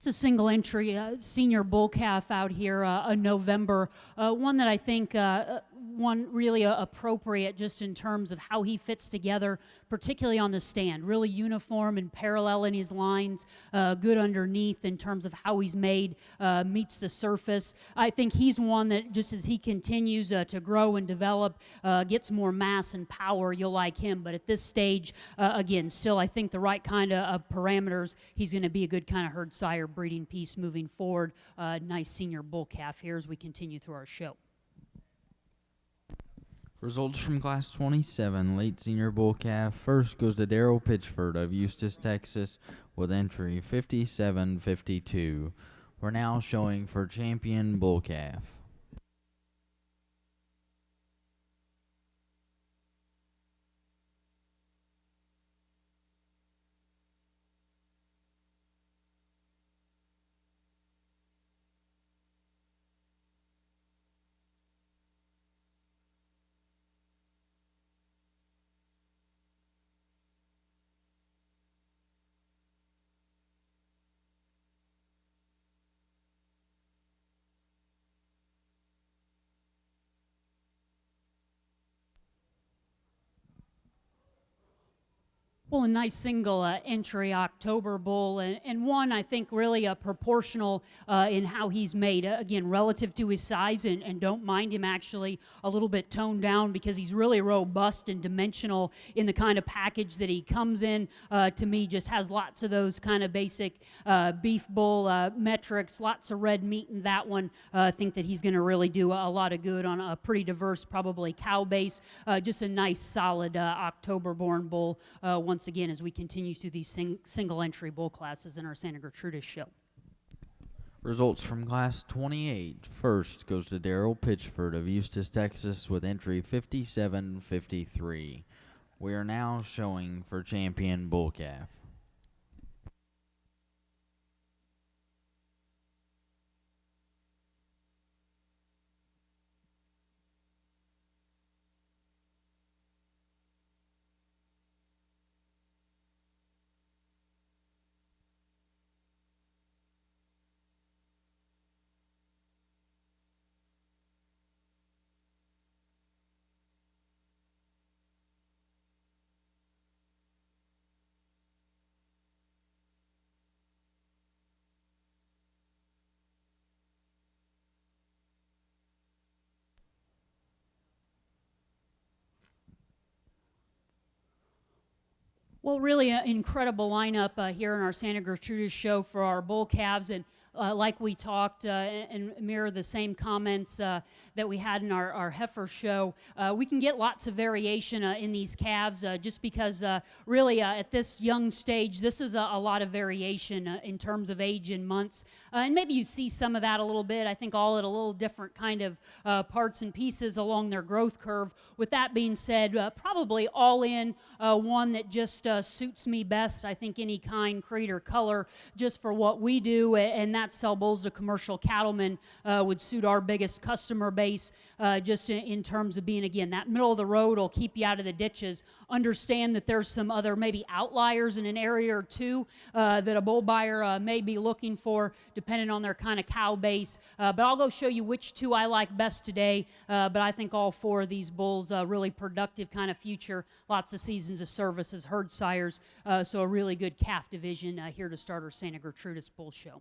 It's a single entry senior bull calf out here in November. One that I think one really appropriate just in terms of how he fits together, particularly on the stand. Really uniform and parallel in his lines, good underneath in terms of how he's made, meets the surface. I think he's one that just as he continues to grow and develop, gets more mass and power, you'll like him. But at this stage, again, still I think the right kind of parameters, he's going to be a good kind of herd sire breeding piece moving forward. Nice senior bull calf here as we continue through our show. Results from Class 27, late senior bull calf. First goes to Daryl Pitchford of Eustis, Texas, with entry 5752. We're now showing for champion bull calf. Well, a nice single entry October bull, and one I think really proportional in how he's made. Again, relative to his size, and don't mind him actually a little bit toned down because he's really robust and dimensional in the kind of package that he comes in. To me, just has lots of those kind of basic beef bull metrics, lots of red meat in that one. I think that he's going to really do a lot of good on a pretty diverse, probably cow base. Just a nice, solid October-born bull. Once again, as we continue through these single entry bull classes in our Santa Gertrudis show. Results from Class 28. First goes to Daryl Pitchford of Eustis, Texas, with entry 5753. We are now showing for champion bull calf. Well, really an incredible lineup here in our Santa Gertrudis show for our bull calves. And like we talked and mirror the same comments that we had in our heifer show, we can get lots of variation in these calves just because really at this young stage, this is a lot of variation in terms of age and months. And maybe you see some of that a little bit. I think all at a little different kind of parts and pieces along their growth curve. With that being said, probably all in one that just suits me best. I think any kind, creed, or color just for what we do, and that's sell bulls to commercial cattlemen would suit our biggest customer base just in terms of being, again, that middle of the road will keep you out of the ditches. Understand that there's some other maybe outliers in an area or two that a bull buyer may be looking for depending on their kind of cow base. But I'll go show you which two I like best today. But I think all four of these bulls really productive kind of future. Lots of seasons of service as herd sires. So a really good calf division here to start our Santa Gertrudis Bull Show.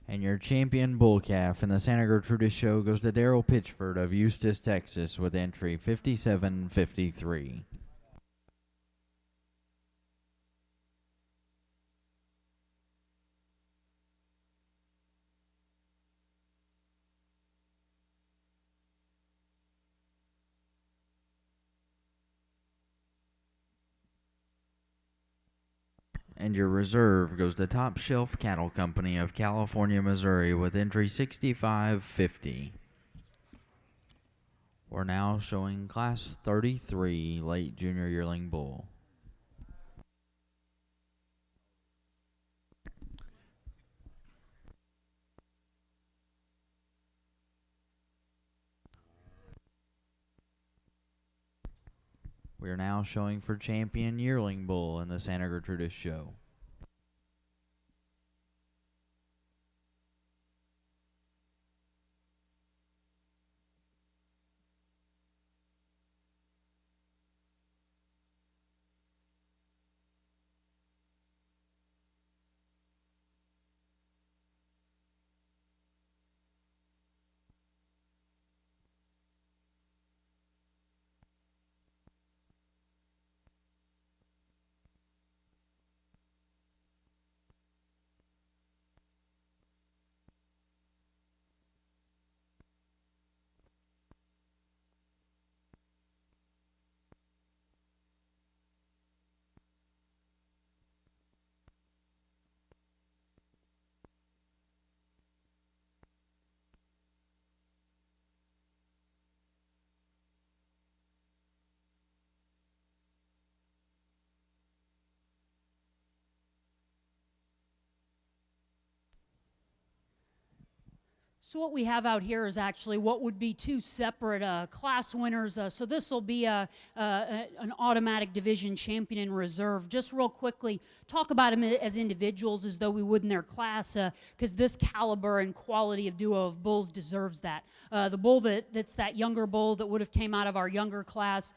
And your champion bull calf in the Santa Gertrudis show goes to Daryl Pitchford of Eustis, Texas, with entry 5753. And your reserve goes to Top Shelf Cattle Company of California, Missouri, with entry 6550. We're now showing Class 33 late junior yearling bull. We are now showing for champion yearling bull in the Santa Gertrudis show. So what we have out here is actually what would be two separate class winners. So this will be an automatic division champion in reserve. Just real quickly, talk about them as individuals as though we would in their class, because this caliber and quality of duo of bulls deserves that. The bull that's that younger bull that would have came out of our younger class,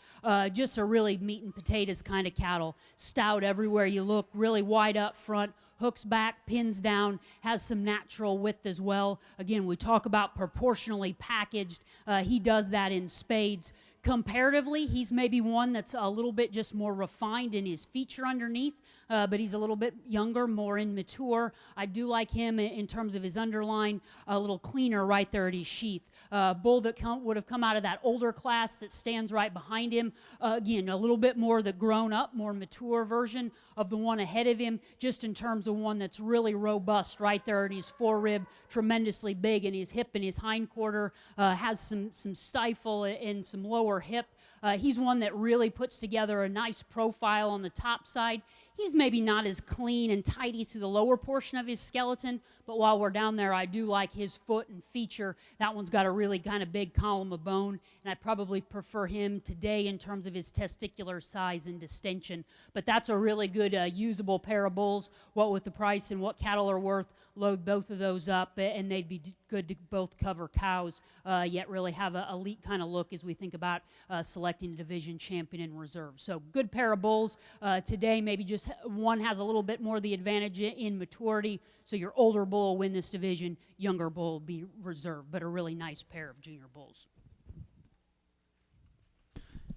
just a really meat and potatoes kind of cattle. Stout everywhere you look, really wide up front, hooks back, pins down, has some natural width as well. Again, we talk about proportionally packaged. He does that in spades. Comparatively, he's maybe one that's a little bit just more refined in his feature underneath, but he's a little bit younger, more immature. I do like him in terms of his underline, a little cleaner right there at his sheath. Bull that would have come out of that older class that stands right behind him. Again, a little bit more the grown up, more mature version of the one ahead of him, just in terms of one that's really robust right there in his forerib, tremendously big in his hip and his hind quarter, has some stifle and some lower hip. He's one that really puts together a nice profile on the top side. He's maybe not as clean and tidy to the lower portion of his skeleton, but while we're down there, I do like his foot and feature. That one's got a really kind of big column of bone, and I probably prefer him today in terms of his testicular size and distension. But that's a really good usable pair of bulls. What with the price and what cattle are worth, load both of those up, and they'd be good to both cover cows, yet really have a elite kind of look as we think about selecting a division champion in reserve. So good pair of bulls. Today, maybe just one has a little bit more the advantage in maturity, so your older bull will win this division, younger bull will be reserved, but a really nice pair of junior bulls.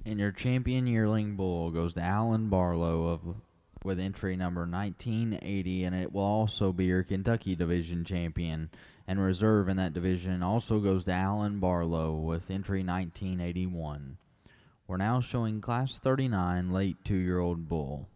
And your champion yearling bull goes to Alan Barlow with entry number 1980, and it will also be your Kentucky division champion. And reserve in that division also goes to Alan Barlow with entry 1981. We're now showing Class 39 late 2-year-old bull.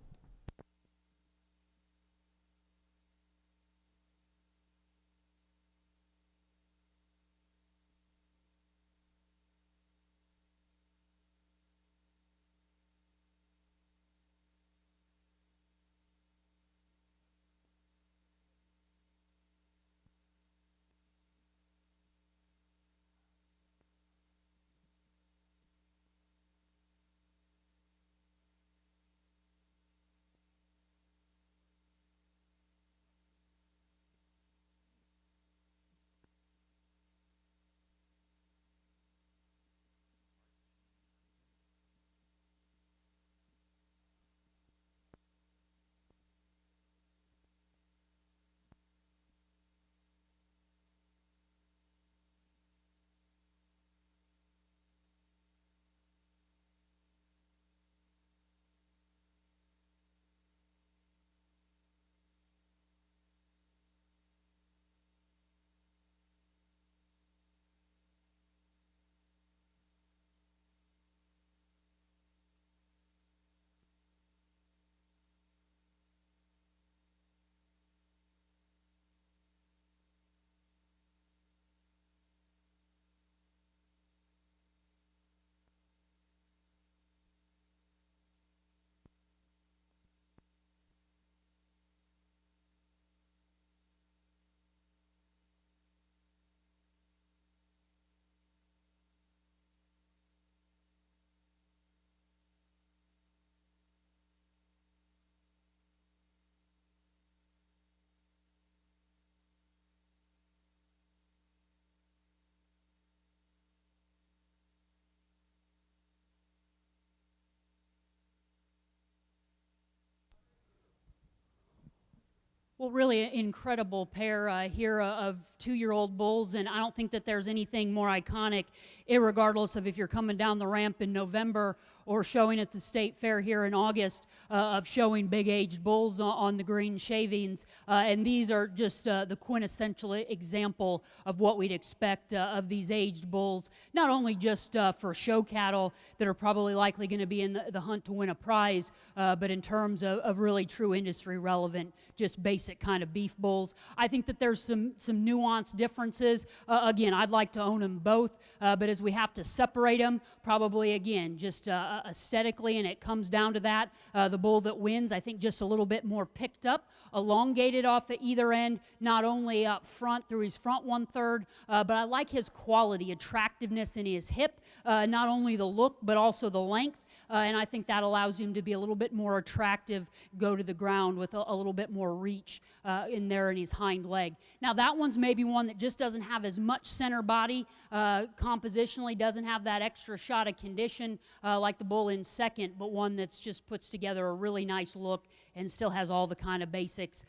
Well, really an incredible pair here of 2-year-old bulls, and I don't think that there's anything more iconic, irregardless of if you're coming down the ramp in November or showing at the state fair here in August, of showing big aged bulls on the green shavings. And these are just the quintessential example of what we'd expect of these aged bulls, not only just for show cattle that are probably likely going to be in the hunt to win a prize, but in terms of really true industry relevant, just basic kind of beef bulls. I think that there's some nuanced differences. Again, I'd like to own them both, but as we have to separate them, probably again, just aesthetically, and it comes down to that. The bull that wins, I think, just a little bit more picked up, elongated off at either end, not only up front through his front 1/3, but I like his quality, attractiveness in his hip, not only the look, but also the length. And I think that allows him to be a little bit more attractive, go to the ground with a little bit more reach in there in his hind leg. Now that one's maybe one that just doesn't have as much center body, compositionally doesn't have that extra shot of condition like the bull in second, but one that's just puts together a really nice look and still has all the kind of basics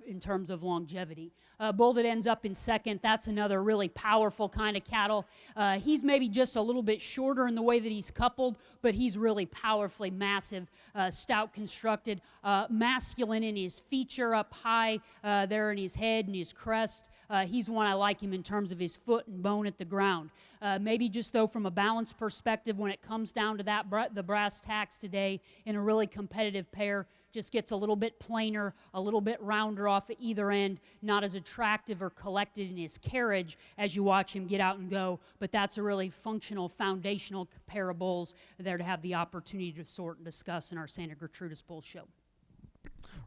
in terms of longevity. Bull that ends up in second, that's another really powerful kind of cattle. He's maybe just a little bit shorter in the way that he's coupled, but he's really powerfully massive, stout constructed, masculine in his feature up high there in his head and his crest. He's one I like him in terms of his foot and bone at the ground. Maybe just though from a balance perspective, when it comes down to that, the brass tacks today in a really competitive pair, just gets a little bit plainer, a little bit rounder off at either end, not as attractive or collected in his carriage as you watch him get out and go, but that's a really functional, foundational pair of bulls there to have the opportunity to sort and discuss in our Santa Gertrudis Bull Show.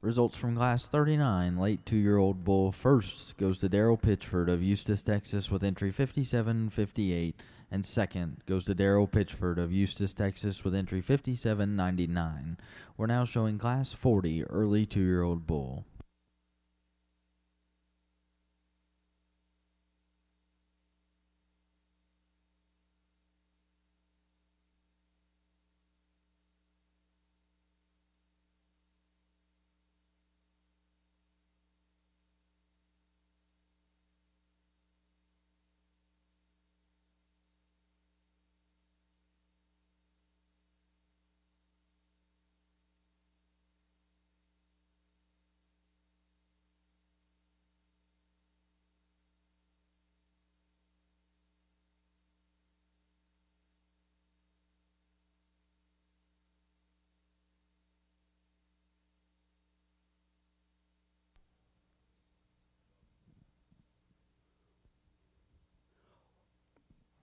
Results from Class 39, late 2-year-old bull. First goes to Daryl Pitchford of Eustis, Texas with entry 5758, and second goes to Daryl Pitchford of Eustis, Texas with entry 5799. We're now showing Class 40, early 2-year-old bull.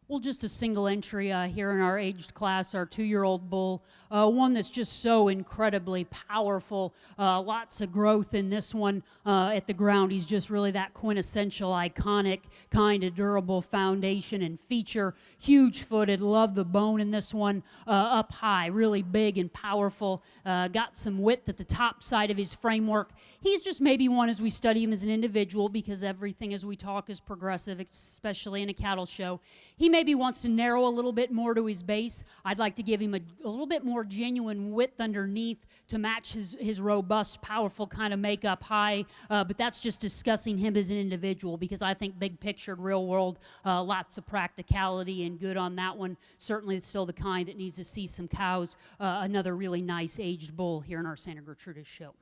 Well, just a single entry here in our aged class, our 2-year-old bull, one that's just so incredibly powerful, lots of growth in this one at the ground. He's just really that quintessential, iconic, kind of durable foundation and feature, huge-footed, love the bone in this one, up high, really big and powerful, got some width at the top side of his framework. He's just maybe one as we study him as an individual, because everything as we talk is progressive, especially in a cattle show. He maybe wants to narrow a little bit more to his base. I'd like to give him a little bit more genuine width underneath to match his robust, powerful kind of makeup high, but that's just discussing him as an individual, because I think big pictured, real world, lots of practicality and good on that one. Certainly still the kind that needs to see some cows. Another really nice aged bull here in our Santa Gertrudis show.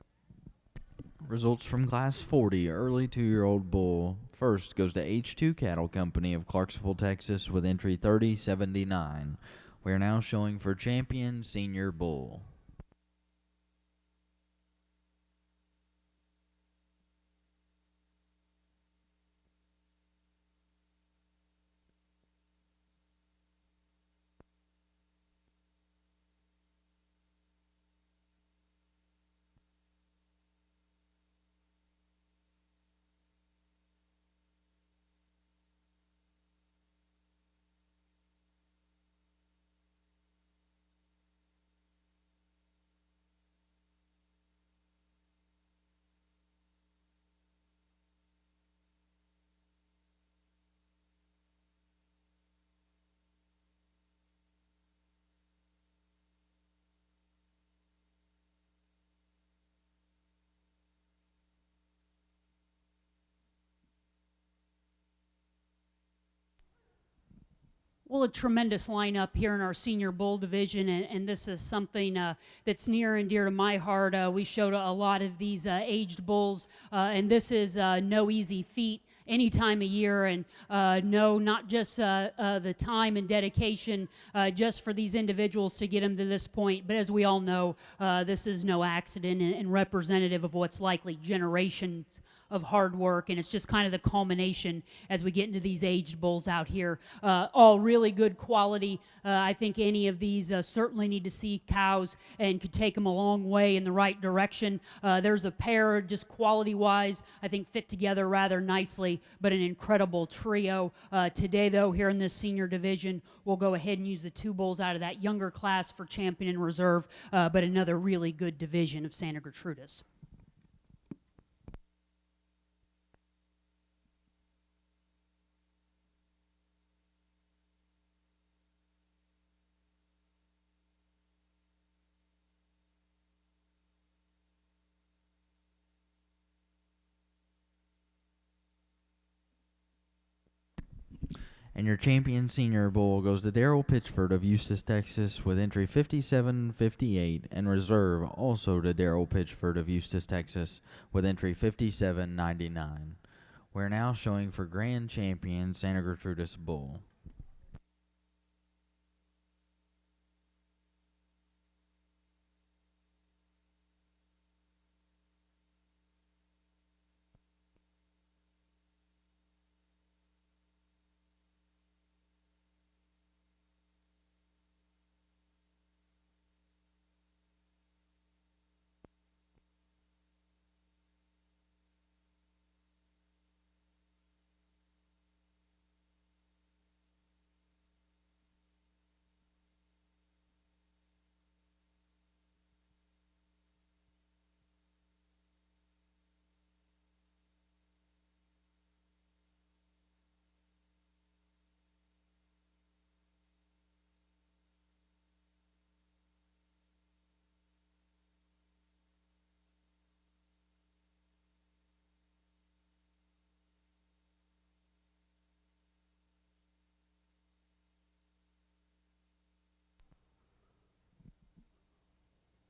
Results from Class 40, early 2-year-old bull. First goes to H2 Cattle Company of Clarksville, Texas with entry 3079. We are now showing for champion senior bull. Well, a tremendous lineup here in our senior bull division, and this is something that's near and dear to my heart. We showed a lot of these aged bulls, and this is no easy feat any time of year, and no, not just the time and dedication just for these individuals to get them to this point, but as we all know, this is no accident and representative of what's likely generations of hard work, and it's just kind of the culmination as we get into these aged bulls out here. All really good quality. I think any of these certainly need to see cows and could take them a long way in the right direction. There's a pair just quality-wise, I think fit together rather nicely, but an incredible trio. Today, though, here in this senior division, we'll go ahead and use the 2 bulls out of that younger class for champion and reserve, but another really good division of Santa Gertrudis. And your champion senior bull goes to Daryl Pitchford of Eustis, Texas, with entry 5758, and reserve also to Daryl Pitchford of Eustis, Texas, with entry 5799. We're now showing for grand champion Santa Gertrudis bull.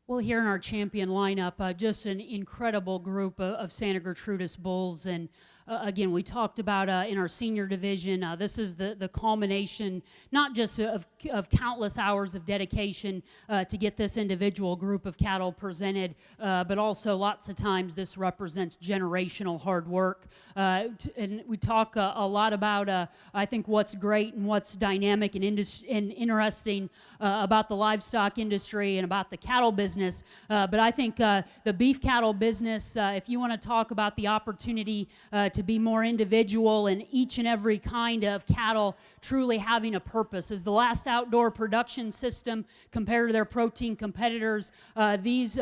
Well, here in our champion lineup, just an incredible group of Santa Gertrudis bulls. And again, we talked about in our senior division, this is the culmination, not just of countless hours of dedication to get this individual group of cattle presented, but also lots of times this represents generational hard work. And we talk a lot about, I think, what's great and what's dynamic and interesting about the livestock industry and about the cattle business. But I think the beef cattle business, if you want to talk about the opportunity to be more individual in each and every kind of cattle truly having a purpose, is the last outdoor production system compared to their protein competitors. These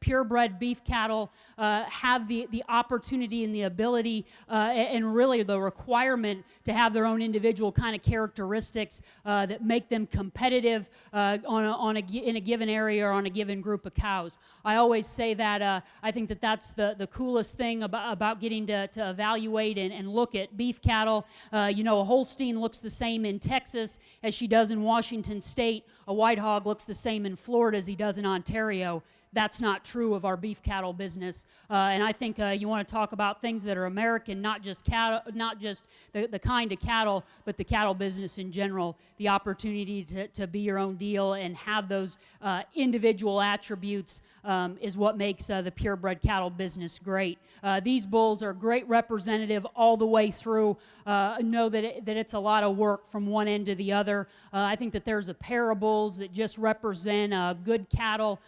purebred beef cattle have the opportunity and the ability and really the requirement to have their own individual kind of characteristics that make them competitive in a given area or on a given group of cows. I always say that I think that's the coolest thing about getting to evaluate and look at beef cattle. You know, a Holstein looks the same in Texas as she does in Washington State. A white hog looks the same in Florida as he does in Ontario. That's not true of our beef cattle business, and I think you want to talk about things that are American, not just cattle, not just the kind of cattle, but the cattle business in general. The opportunity to be your own deal and have those individual attributes is what makes the purebred cattle business great. These bulls are great representative all the way through. Know that it's a lot of work from one end to the other. I think that there's a pair of bulls that just represent good cattle,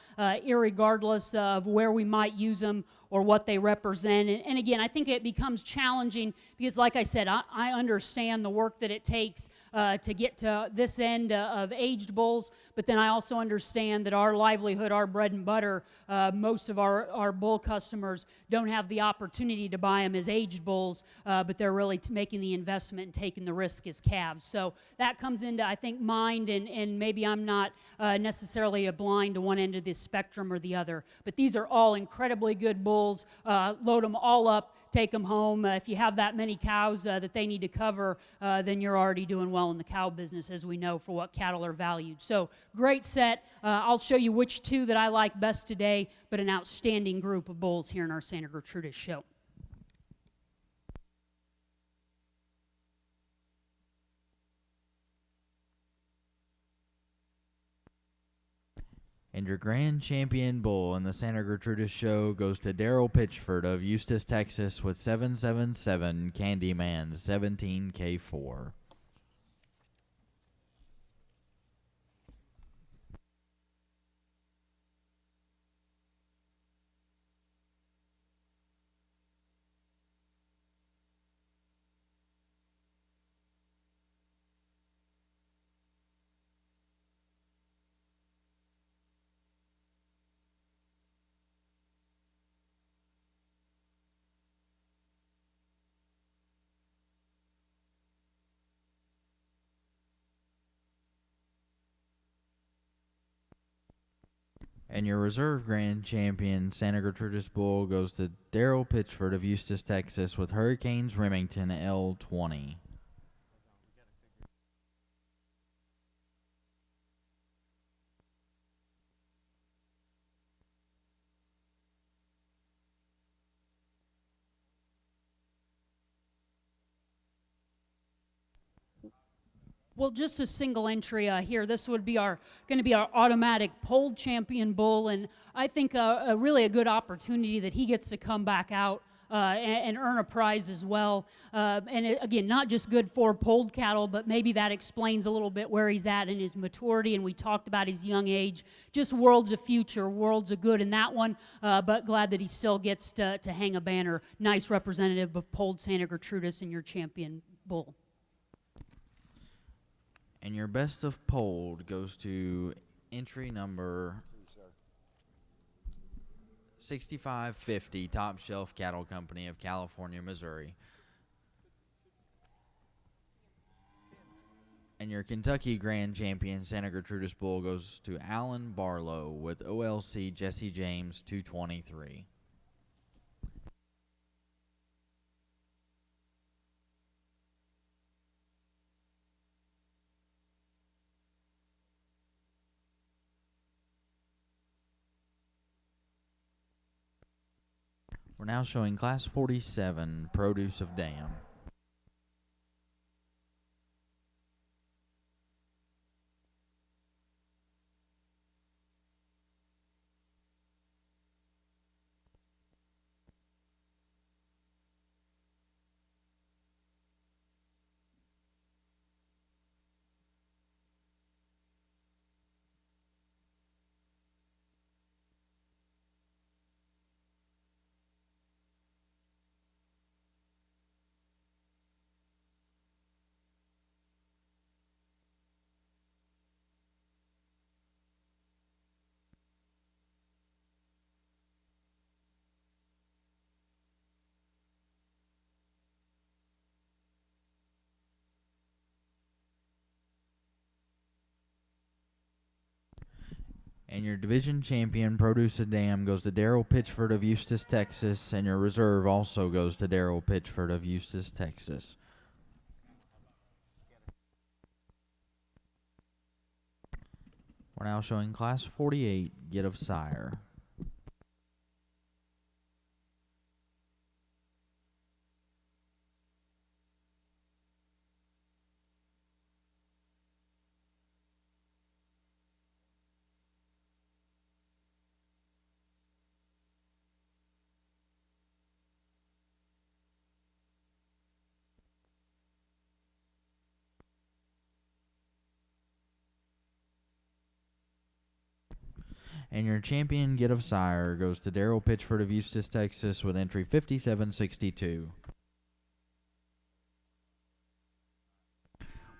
regardless of where we might use them or what they represent. And again, I think it becomes challenging because, like I said, I understand the work that it takes to get to this end of aged bulls, but then I also understand that our livelihood, our bread and butter, most of our bull customers don't have the opportunity to buy them as aged bulls, but they're really making the investment and taking the risk as calves. So that comes into, I think, mind, and maybe I'm not necessarily blind to one end of the spectrum or the other, but these are all incredibly good bulls. Load them all up take them home. If you have that many cows that they need to cover, then you're already doing well in the cow business, as we know, for what cattle are valued. So great set. I'll show you which two that I like best today, but an outstanding group of bulls here in our Santa Gertrudis show. And your grand champion bull in the Santa Gertrudis show goes to Daryl Pitchford of Eustis, Texas, with 777 Candyman 17K4. And your reserve grand champion Santa Gertrudis bull goes to Daryl Pitchford of Eustis, Texas, with Hurricanes Remington L20. Well, just a single entry here. This would be going to be our automatic polled champion bull, and I think really a good opportunity that he gets to come back out and earn a prize as well. Again, not just good for polled cattle, but maybe that explains a little bit where he's at in his maturity. And we talked about his young age. Just worlds of future, worlds of good in that one. But glad that he still gets to hang a banner. Nice representative of polled Santa Gertrudis and your champion bull. And your best of polled goes to entry number 6550, Top Shelf Cattle Company of California, Missouri. And your Kentucky Grand Champion Santa Gertrudis bull goes to Alan Barlow with OLC Jesse James 223. We're now showing Class 47, Produce of Dam. And your division champion, Produce a Dam, goes to Daryl Pitchford of Eustis, Texas. And your reserve also goes to Daryl Pitchford of Eustis, Texas. We're now showing Class 48, Get of Sire. And your champion, Get of Sire, goes to Daryl Pitchford of Eustis, Texas, with entry 5762.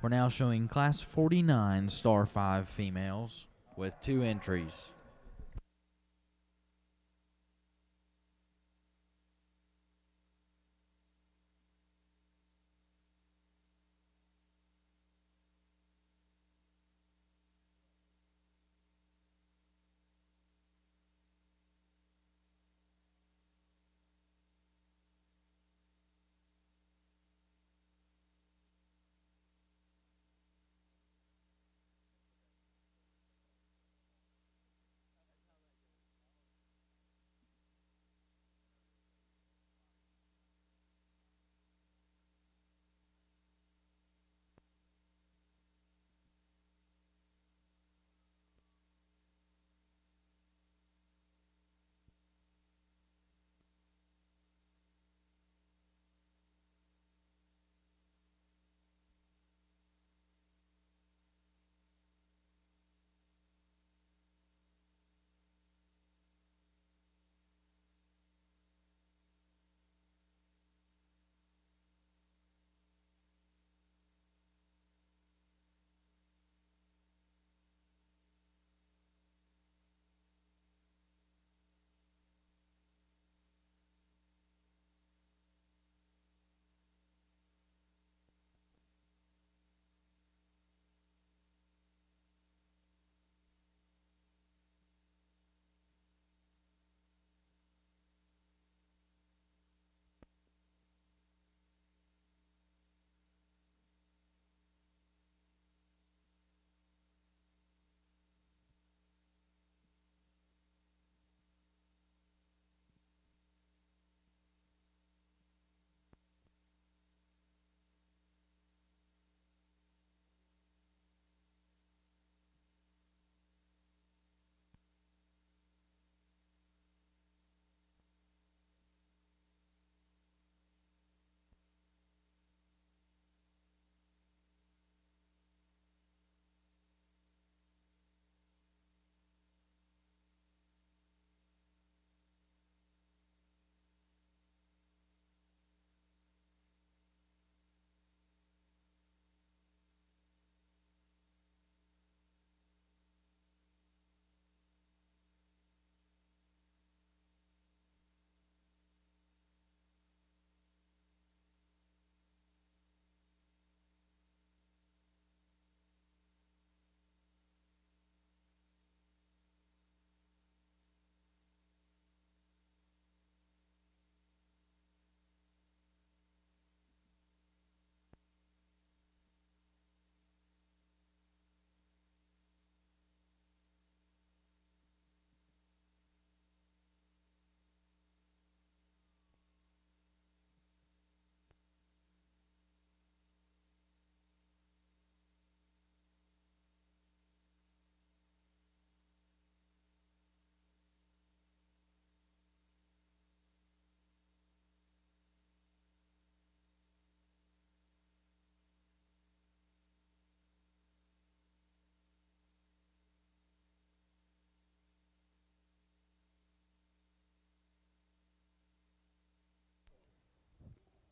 We're now showing Class 49 Star 5 females with 2 entries.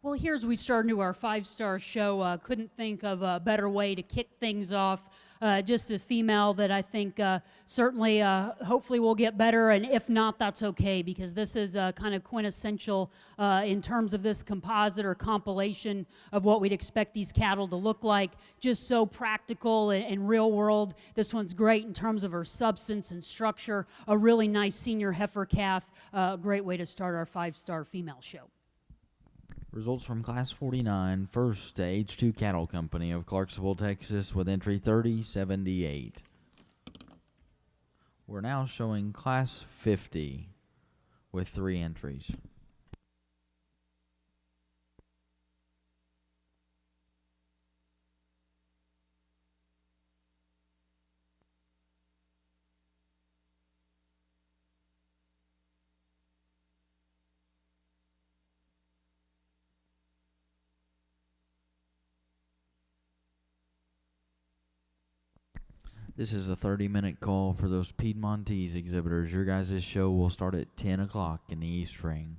Well, here as we start into our five-star show, couldn't think of a better way to kick things off. Just a female that I think certainly, hopefully will get better, and if not, that's okay, because this is kind of quintessential in terms of this composite or compilation of what we'd expect these cattle to look like. Just so practical and real world. This one's great in terms of her substance and structure. A really nice senior heifer calf. A great way to start our five-star female show. Results from Class 49, first to H2 Cattle Company of Clarksville, Texas, with entry 3078. We're now showing Class 50 with 3 entries. This is a 30-minute call for those Piedmontese exhibitors. Your guys' show will start at 10 o'clock in the East Ring.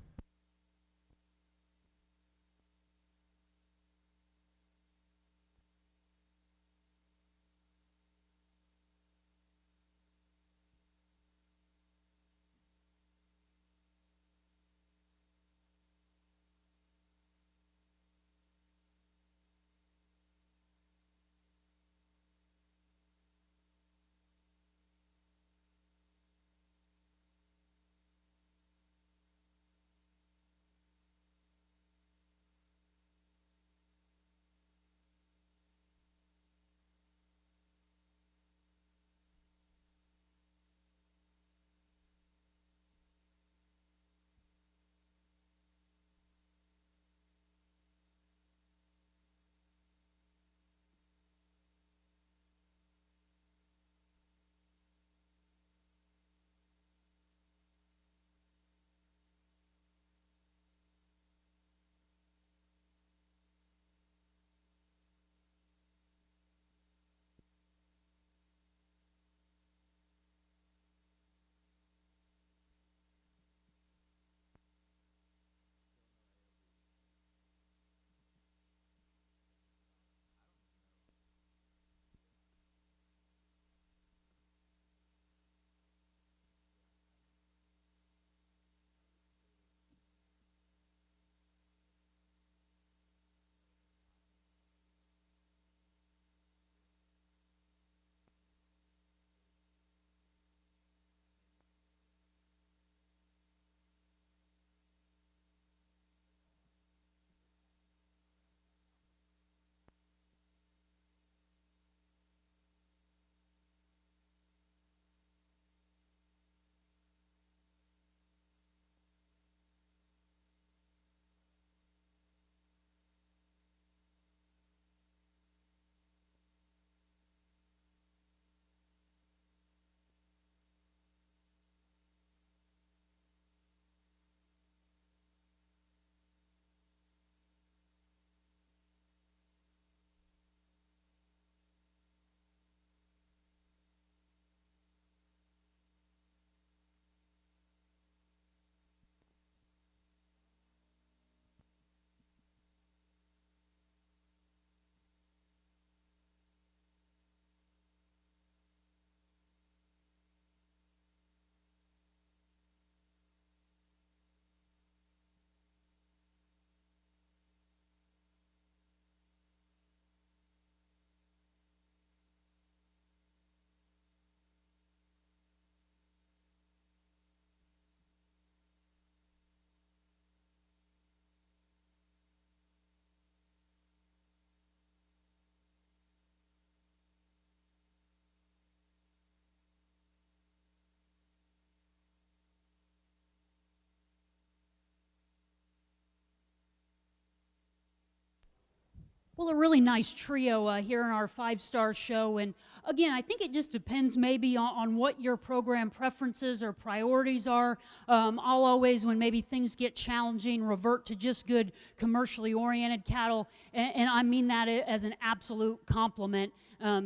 Well, a really nice trio here in our five-star show. And again, I think it just depends maybe on what your program preferences or priorities are. I'll always, when maybe things get challenging, revert to just good commercially oriented cattle. And I mean that as an absolute compliment.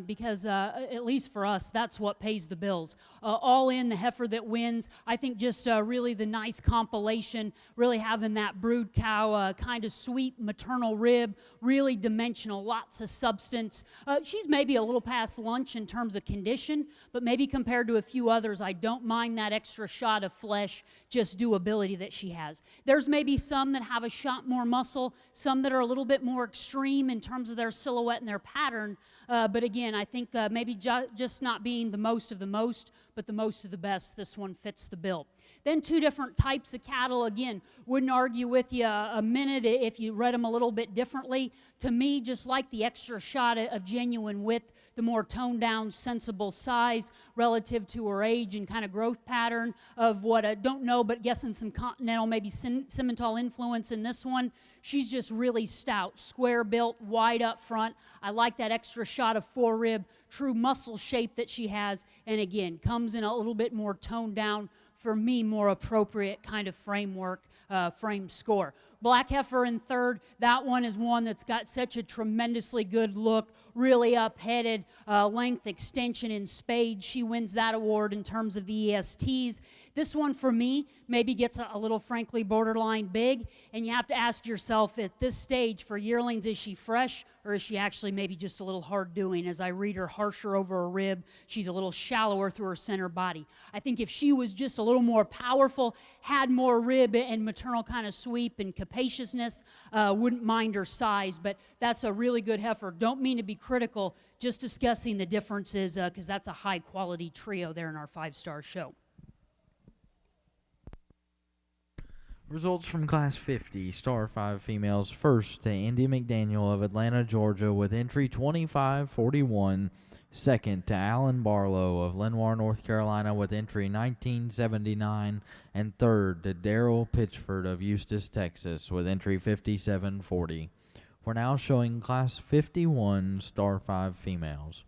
because at least for us, that's what pays the bills. All in, the heifer that wins. I think just really the nice compilation, really having that brood cow, kind of sweet maternal rib, really dimensional, lots of substance. She's maybe a little past lunch in terms of condition, but maybe compared to a few others, I don't mind that extra shot of flesh, just doability that she has. There's maybe some that have a shot more muscle, some that are a little bit more extreme in terms of their silhouette and their pattern, but again, I think maybe just not being the most of the most, but the most of the best, this one fits the bill. Then two different types of cattle. Again, wouldn't argue with you a minute if you read them a little bit differently. To me, just like the extra shot of genuine width, the more toned down, sensible size relative to her age and kind of growth pattern of what I don't know, but guessing some continental, maybe Simmental influence in this one. She's just really stout, square built, wide up front. I like that extra shot of forerib, true muscle shape that she has, and again, comes in a little bit more toned down, for me, more appropriate kind of framework, frame score. Black heifer in third. That one is one that's got such a tremendously good look, really up-headed, length, extension in spades. She wins that award in terms of the ESTs. This one, for me, maybe gets a little, frankly, borderline big, and you have to ask yourself at this stage, for yearlings, is she fresh, or is she actually maybe just a little hard doing? As I read her harsher over her rib, she's a little shallower through her center body. I think if she was just a little more powerful, had more rib and maternal kind of sweep and capaciousness, wouldn't mind her size, but that's a really good heifer. Don't mean to be critical, just discussing the differences, because that's a high-quality trio there in our 5-star show. Results from Class 50, Star 5 females. First to Andy McDaniel of Atlanta, Georgia with entry 2541. Second to Alan Barlow of Lenoir, North Carolina with entry 1979. And third to Daryl Pitchford of Eustis, Texas with entry 5740. We're now showing Class 51, Star 5 females.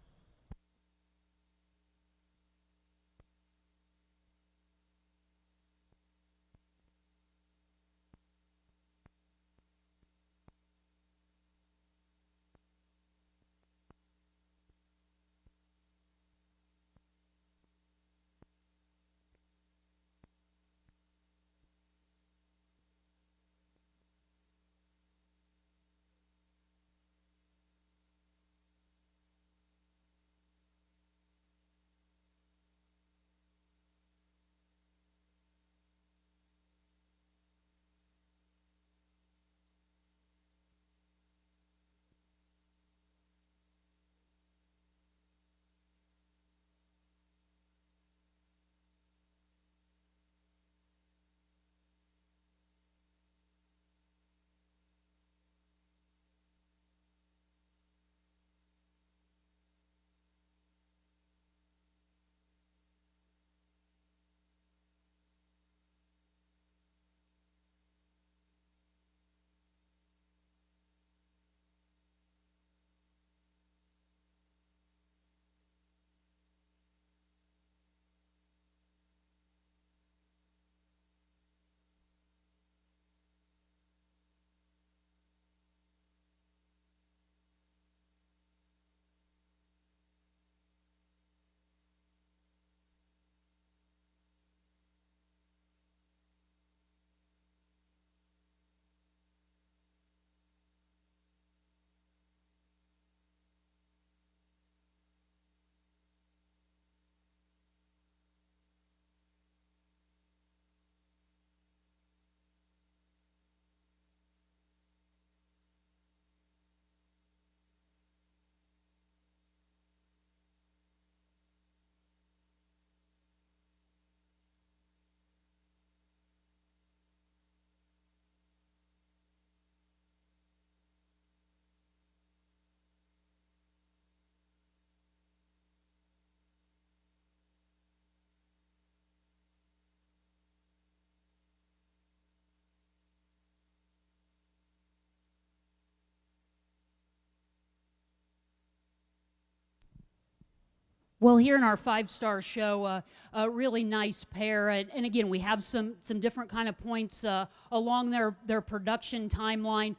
Well, here in our five-star show, a really nice pair, and again, we have some different kind of points along their production timeline.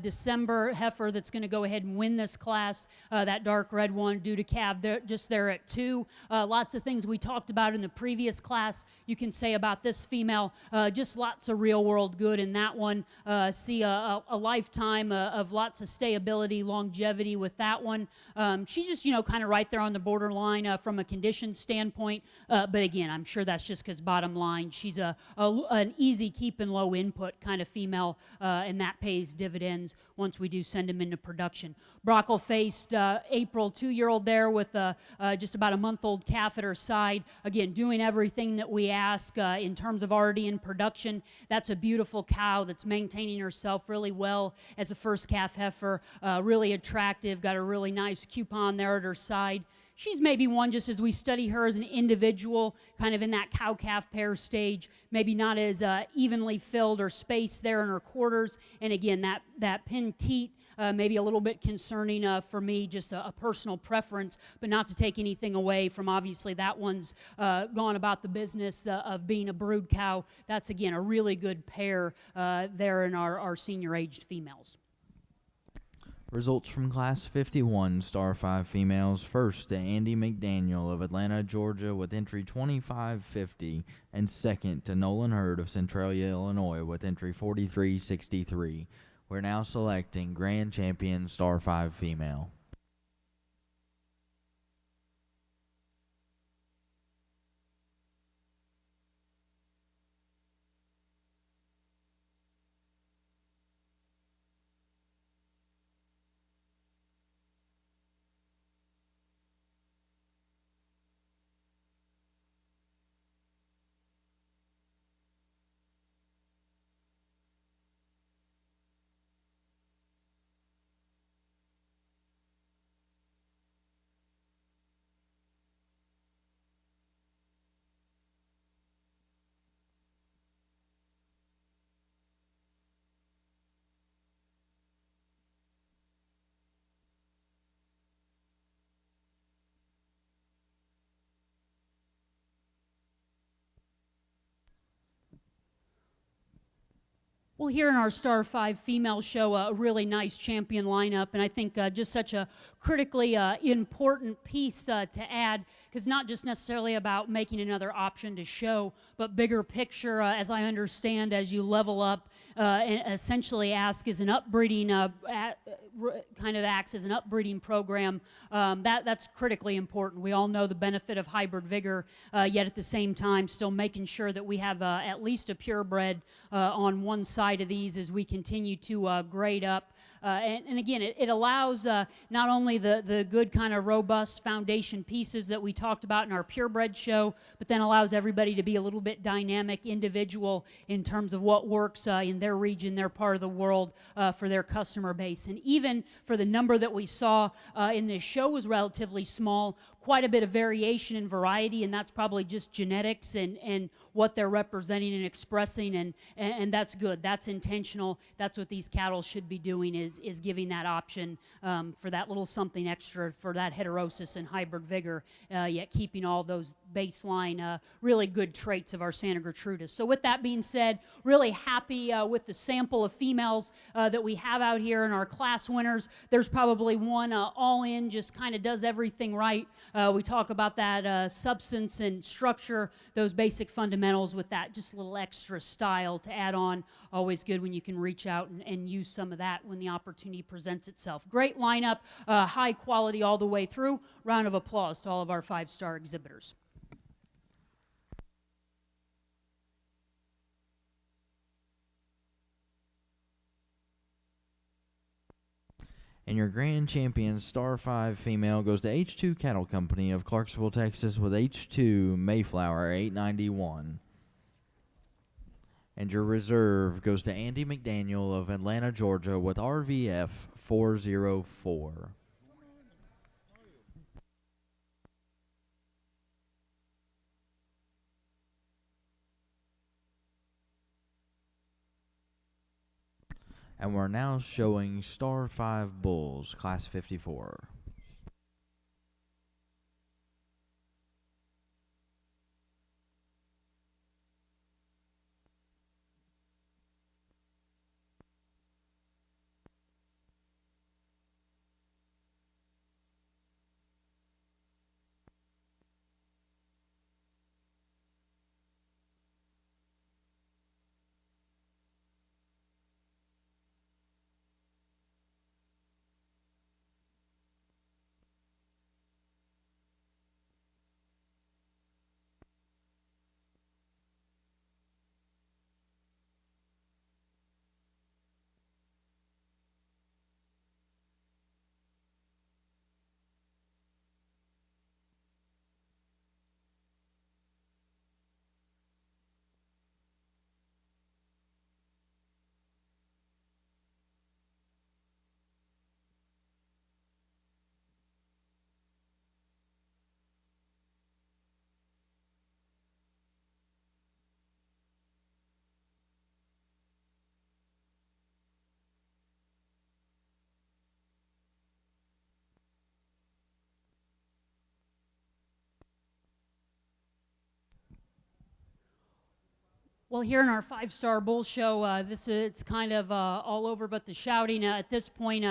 December heifer that's going to go ahead and win this class, that dark red one due to calve, just there at 2. Lots of things we talked about in the previous class you can say about this female. Just lots of real-world good in that one. See a lifetime of lots of stability, longevity with that one. She's just, kind of right there on the borderline from a condition standpoint. But again, I'm sure that's just because bottom line, she's an easy keep and low input kind of female, and that pays dividends once we do send them into production. Brockle-faced April 2-year-old there with just about a month-old calf at her side. Again, doing everything that we ask in terms of already in production. That's a beautiful cow that's maintaining herself really well as a first calf heifer. Really attractive, got a really nice coupon there at her side. She's maybe one, just as we study her as an individual, kind of in that cow-calf pair stage, maybe not as evenly filled or spaced there in her quarters. And again, that pin teat, maybe a little bit concerning for me, just a personal preference, but not to take anything away from obviously that one's gone about the business of being a brood cow. That's, again, a really good pair there in our senior-aged females. Results from Class 51 Star 5 females. First to Andy McDaniel of Atlanta, Georgia with entry 2550, and second to Nolan Hurd of Centralia, Illinois with entry 4363. We're now selecting Grand Champion Star 5 female. Well, here in our Star 5 female show, a really nice champion lineup, and I think just such a critically important piece to add, because not just necessarily about making another option to show, but bigger picture, as I understand, as you level up, and essentially ask as an upbreeding, kind of acts as an upbreeding program, that's critically important. We all know the benefit of hybrid vigor, yet at the same time still making sure that we have at least a purebred on one side of these as we continue to grade up. And again, it allows not only the good kind of robust foundation pieces that we talked about in our purebred show, but then allows everybody to be a little bit dynamic individual in terms of what works in their region, their part of the world, for their customer base. And even for the number that we saw in this show was relatively small, quite a bit of variation and variety, and that's probably just genetics and what they're representing and expressing, and that's good. That's intentional. That's what these cattle should be doing, is giving that option for that little something extra for that heterosis and hybrid vigor, yet keeping all those baseline really good traits of our Santa Gertrudis. So with that being said, really happy with the sample of females that we have out here in our class winners. There's probably one all in, just kind of does everything right. We talk about that substance and structure, those basic fundamentals with that just a little extra style to add on. Always good when you can reach out and use some of that when the opportunity presents itself. Great lineup, high quality all the way through. Round of applause to all of our five-star exhibitors. And your grand champion Star 5 female goes to H2 Cattle Company of Clarksville, Texas with H2 Mayflower 891. And your reserve goes to Andy McDaniel of Atlanta, Georgia with RVF 404. And we're now showing Star 5 Bulls, Class 54. Well, here in our five-star bull show, it's kind of all over but the shouting at this point,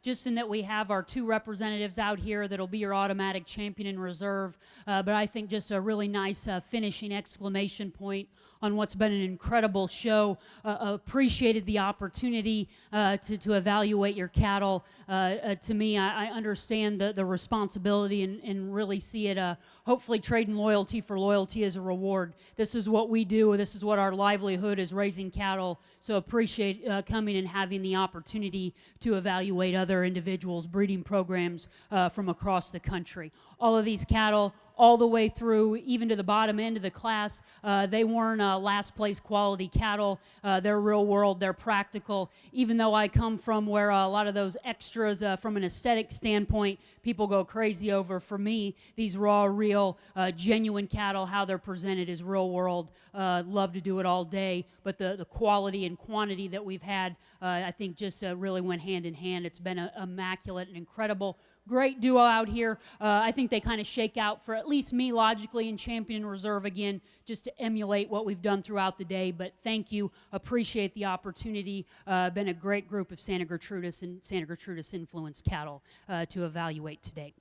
just in that we have our two representatives out here that'll be your automatic champion in reserve. But I think just a really nice finishing exclamation point on what's been an incredible show. Appreciated the opportunity to evaluate your cattle. To me, I understand the responsibility and really see it, hopefully trading loyalty for loyalty as a reward. This is what we do. This is what our livelihood is, raising cattle. So appreciate coming and having the opportunity to evaluate other individuals' breeding programs from across the country. All of these cattle, all the way through, even to the bottom end of the class, they weren't last place quality cattle. They're real world, they're practical. Even though I come from where a lot of those extras from an aesthetic standpoint, people go crazy over. For me, these raw, real, genuine cattle, how they're presented is real world. Love to do it all day, but the quality and quantity that we've had, I think just really went hand in hand. It's been immaculate and incredible. Great duo out here. I think they kind of shake out for at least me logically in champion reserve again, just to emulate what we've done throughout the day. But thank you. Appreciate the opportunity. Been a great group of Santa Gertrudis and Santa Gertrudis influenced cattle to evaluate today.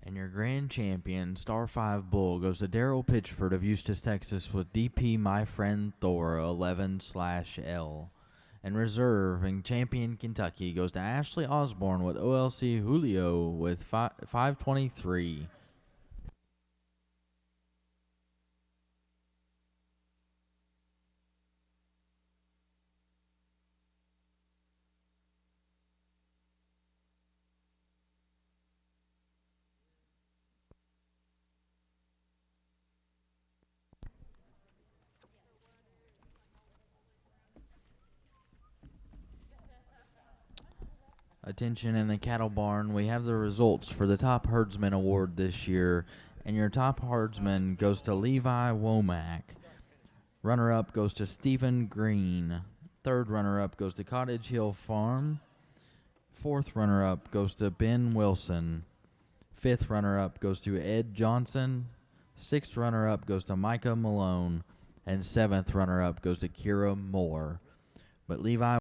And your grand champion, Star 5 Bull, goes to Daryl Pitchford of Eustis, Texas, with DP My Friend Thor 11/L. And reserve and champion Kentucky goes to Ashley Osborne with OLC Julio with 523. Attention in the cattle barn, we have the results for the top herdsman award this year, and your top herdsman goes to Levi Womack. Runner-up goes to Stephen Green. Third runner-up goes to Cottage Hill Farm. Fourth runner-up goes to Ben Wilson. Fifth runner-up goes to Ed Johnson. Sixth runner-up goes to Micah Malone. And seventh runner-up goes to Kira Moore. But Levi